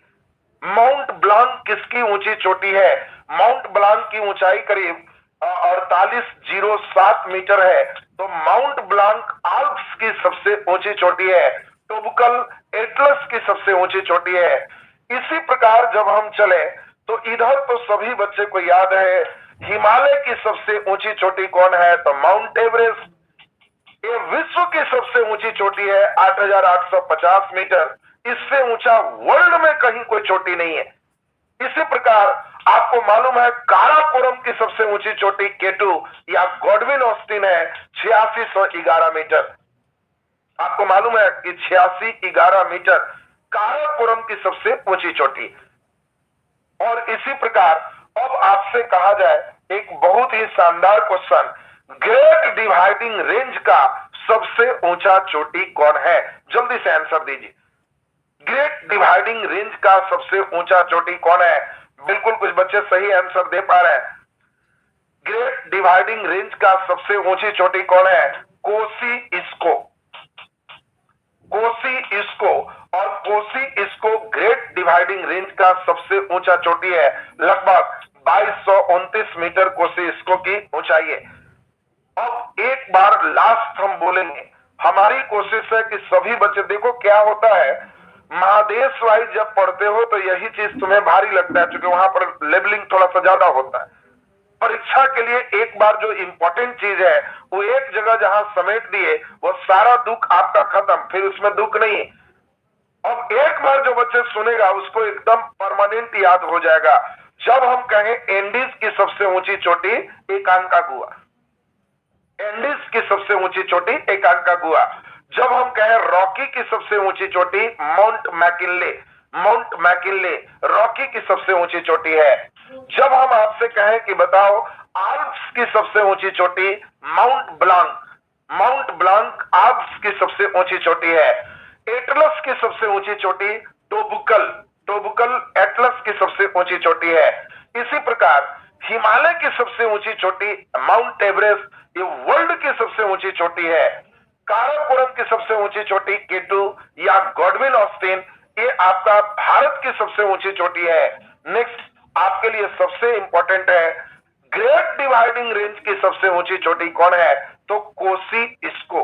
माउंट ब्लांक किसकी ऊंची चोटी है, माउंट ब्लांक की ऊंचाई करीब 4807 मीटर है। तो माउंट ब्लांक आल्प्स की सबसे ऊंची चोटी है। टोबुकल एटलस की सबसे ऊंची चोटी है। इसी प्रकार जब हम चले तो इधर तो सभी बच्चे को याद है, हिमालय की सबसे ऊंची चोटी कौन है, तो माउंट एवरेस्ट। ये विश्व की सबसे ऊंची चोटी है 8850 मीटर। इससे ऊंचा वर्ल्ड में कहीं कोई चोटी नहीं है। इसी प्रकार आपको मालूम है काराकोरम की सबसे ऊंची चोटी केटू या गॉडविन ऑस्टिन है 8611 मीटर। आपको मालूम है कि 8611 मीटर काराकोरम की सबसे ऊंची चोटी। और इसी प्रकार अब आपसे कहा जाए एक बहुत ही शानदार क्वेश्चन, ग्रेट डिवाइडिंग रेंज का सबसे ऊंचा चोटी कौन है? जल्दी से आंसर दीजिए। ग्रेट डिवाइडिंग रेंज का सबसे ऊंचा चोटी कौन है? बिल्कुल कुछ बच्चे सही आंसर दे पा रहे हैं। ग्रेट डिवाइडिंग रेंज का सबसे ऊंची चोटी कौन है? कोसी इसको। कोसी इसको और कोसी इसको ग्रेट डिवाइडिंग रेंज का सबसे ऊंचा चोटी है, लगभग 2229 मीटर कोसी इसको की ऊंचाई है। अब एक बार लास्ट हम बोलेंगे, हमारी कोशिश है कि सभी बच्चे, देखो क्या होता है महादेश वाइज जब पढ़ते हो तो यही चीज तुम्हें भारी लगता है क्योंकि वहां पर लेबलिंग थोड़ा सा ज्यादा होता है। परीक्षा के लिए एक बार जो इंपॉर्टेंट चीज है वो एक जगह जहां समेट दिए वो सारा दुख आपका खत्म, फिर उसमें दुख नहीं। अब एक बार जो बच्चे सुनेगा उसको एकदम परमानेंट याद हो जाएगा। जब हम कहें एंडीज की सबसे ऊंची चोटी एकांकागुआ, एंडीज की सबसे ऊंची चोटी एकांकागुआ। जब हम कहें रॉकी की सबसे ऊंची चोटी mount McKinley, mount McKinley Rocky की सबसे ऊंची चोटी है। जब हम आपसे कहें कि बताओ आल्प्स की सबसे ऊंची चोटी Mount Blanc, Mount Blanc Alps की सबसे ऊंची चोटी है। एटलस की सबसे ऊंची चोटी टोबुकल, टोबुकल एटलस की सबसे ऊंची चोटी है। इसी प्रकार हिमालय की सबसे ऊंची चोटी माउंट एवरेस्ट, ये वर्ल्ड की सबसे ऊंची चोटी है। काराकोरम की सबसे ऊंची चोटी केटू या गॉडविन ऑस्टिन, ये आपका भारत की सबसे ऊंची चोटी है। नेक्स्ट आपके लिए सबसे इंपॉर्टेंट है, ग्रेट डिवाइडिंग रेंज की सबसे ऊंची चोटी कौन है? तो कोसी इसको,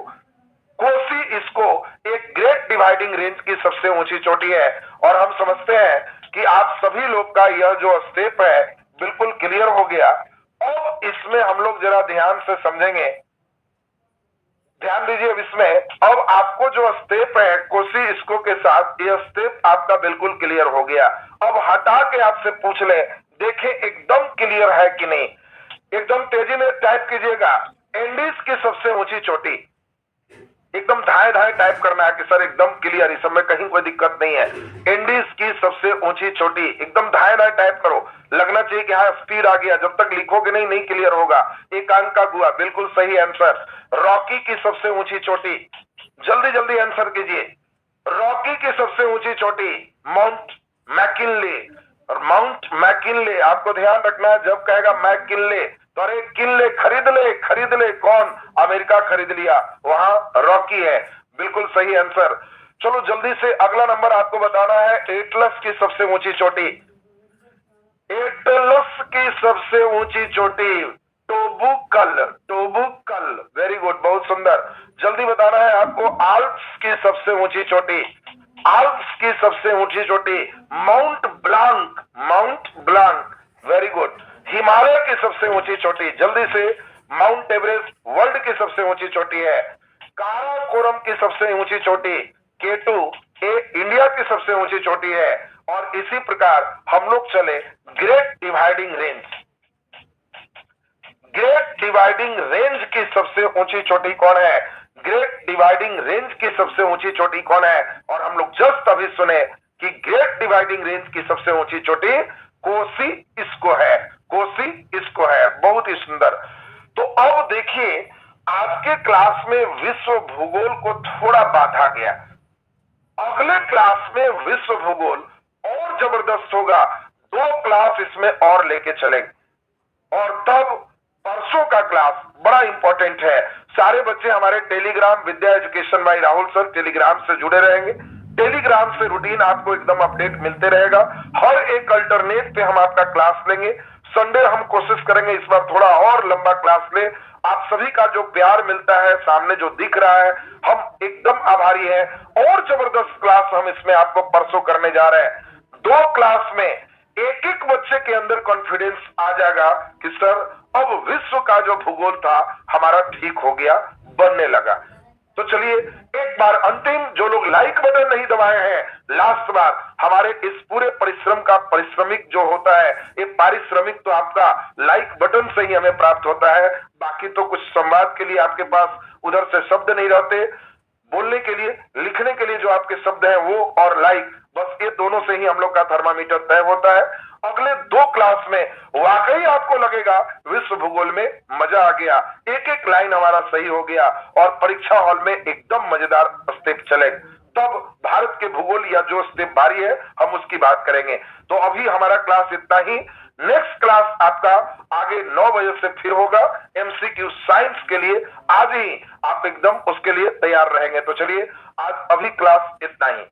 कोसी इसको एक ग्रेट डिवाइडिंग रेंज की सबसे ऊंची चोटी है। और हम समझते हैं कि आप सभी लोग का यह जो स्टेप है बिल्कुल क्लियर हो गया। अब इसमें हम लोग जरा ध्यान से समझेंगे, ध्यान दीजिए। अब इसमें अब आपको जो स्टेप है कोसी इसको के साथ, यह स्टेप आपका बिल्कुल क्लियर हो गया। अब हटा के आपसे पूछ ले, देखें एकदम क्लियर है कि नहीं। एकदम तेजी में टाइप कीजिएगा, एंडीज की सबसे ऊंची चोटी, एकदम धाए धाए टाइप करना है कि सर एकदम क्लियर, इस समय कहीं कोई दिक्कत नहीं है। एंडीज की सबसे ऊंची चोटी एकदम धाए धाए टाइप करो, लगना चाहिए कि हाँ स्पीड आ गया। जब तक लिखोगे नहीं क्लियर होगा। एकांकागुआ बिल्कुल सही आंसर। रॉकी की सबसे ऊंची चोटी, जल्दी जल्दी आंसर कीजिए। रॉकी की सबसे ऊंची चोटी माउंट मैकिनले, माउंट मैकिनले। आपको ध्यान रखना है जब कहेगा मैकिनले तो अरे किले खरीद ले, खरीद ले। कौन? अमेरिका खरीद लिया, वहां रॉकी है। बिल्कुल सही आंसर। चलो जल्दी से अगला नंबर आपको बताना है, एटलस की सबसे ऊंची चोटी। एटलस की सबसे ऊंची चोटी टोबुकल, टोबुकल। वेरी गुड, बहुत सुंदर। जल्दी बताना है आपको आल्प्स की सबसे ऊंची चोटी, आल्प्स की सबसे ऊंची चोटी Mount Blanc, Mount Blanc. Very good. Himalaya की सबसे ऊंची चोटी, जल्दी से माउंट एवरेस्ट वर्ल्ड की सबसे ऊंची चोटी है। काराकोरम की सबसे ऊंची चोटी केटू, ये इंडिया की सबसे ऊंची चोटी है। और इसी प्रकार हम लोग चले great dividing range, great dividing range की सबसे ऊंची चोटी कौन है? ग्रेट डिवाइडिंग रेंज की सबसे ऊंची चोटी कौन है? और हम लोग जस्ट अभी सुने कि ग्रेट डिवाइडिंग रेंज की सबसे ऊंची चोटी कोसी इसको है, कोसी इसको है। बहुत ही सुंदर। तो अब देखिए आज के क्लास में विश्व भूगोल को थोड़ा बांधा गया, अगले क्लास में विश्व भूगोल और जबरदस्त होगा। 2 क्लास इसमें और लेके चलेंगे। और तब परसों का क्लास बड़ा इंपॉर्टेंट है। सारे बच्चे हमारे Telegram Vidya education by Rahul sir Telegram से जुड़े रहेंगे। टेलीग्राम से रूटीन आपको एकदम अपडेट मिलते रहेगा। हर एक अल्टरनेट पे हम आपका क्लास लेंगे। संडे हम कोशिश करेंगे इस बार थोड़ा और लंबा क्लास ले। आप सभी का जो प्यार मिलता है, सामने जो दिख रहा है, हम एकदम आभारी हैं। और जबरदस्त क्लास हम इसमें आपको परसों करने जा रहे हैं। 2 क्लास में एक एक बच्चे के अंदर कॉन्फिडेंस आ जाएगा कि सर अब विश्व का जो भूगोल था हमारा ठीक हो गया, बनने लगा। तो चलिए एक बार अंतिम, जो लोग लाइक बटन नहीं दबाए हैं, लास्ट बार हमारे इस पूरे परिश्रम का पारिश्रमिक जो होता है, ये पारिश्रमिक तो आपका लाइक बटन से ही हमें प्राप्त होता है। बाकी तो कुछ संवाद के लिए आपके पास उधर से शब्द नहीं रहते, बोलने के लिए, लिखने के लिए जो आपके शब्द हैं वो और लाइक, बस ये दोनों से ही हम लोग का थर्मामीटर तय होता है। अगले 2 क्लास में वाकई आपको लगेगा विश्व भूगोल में मजा आ गया, एक एक लाइन हमारा सही हो गया और परीक्षा हॉल में एकदम मजेदार स्टेप चले, तब भारत के भूगोल या जो स्टेप बारी है हम उसकी बात करेंगे। तो अभी हमारा क्लास इतना ही। नेक्स्ट क्लास आपका आगे 9 बजे से फिर होगा एमसीक्यू साइंस के लिए। आज ही आप एकदम उसके लिए तैयार रहेंगे। तो चलिए आज अभी क्लास इतना ही।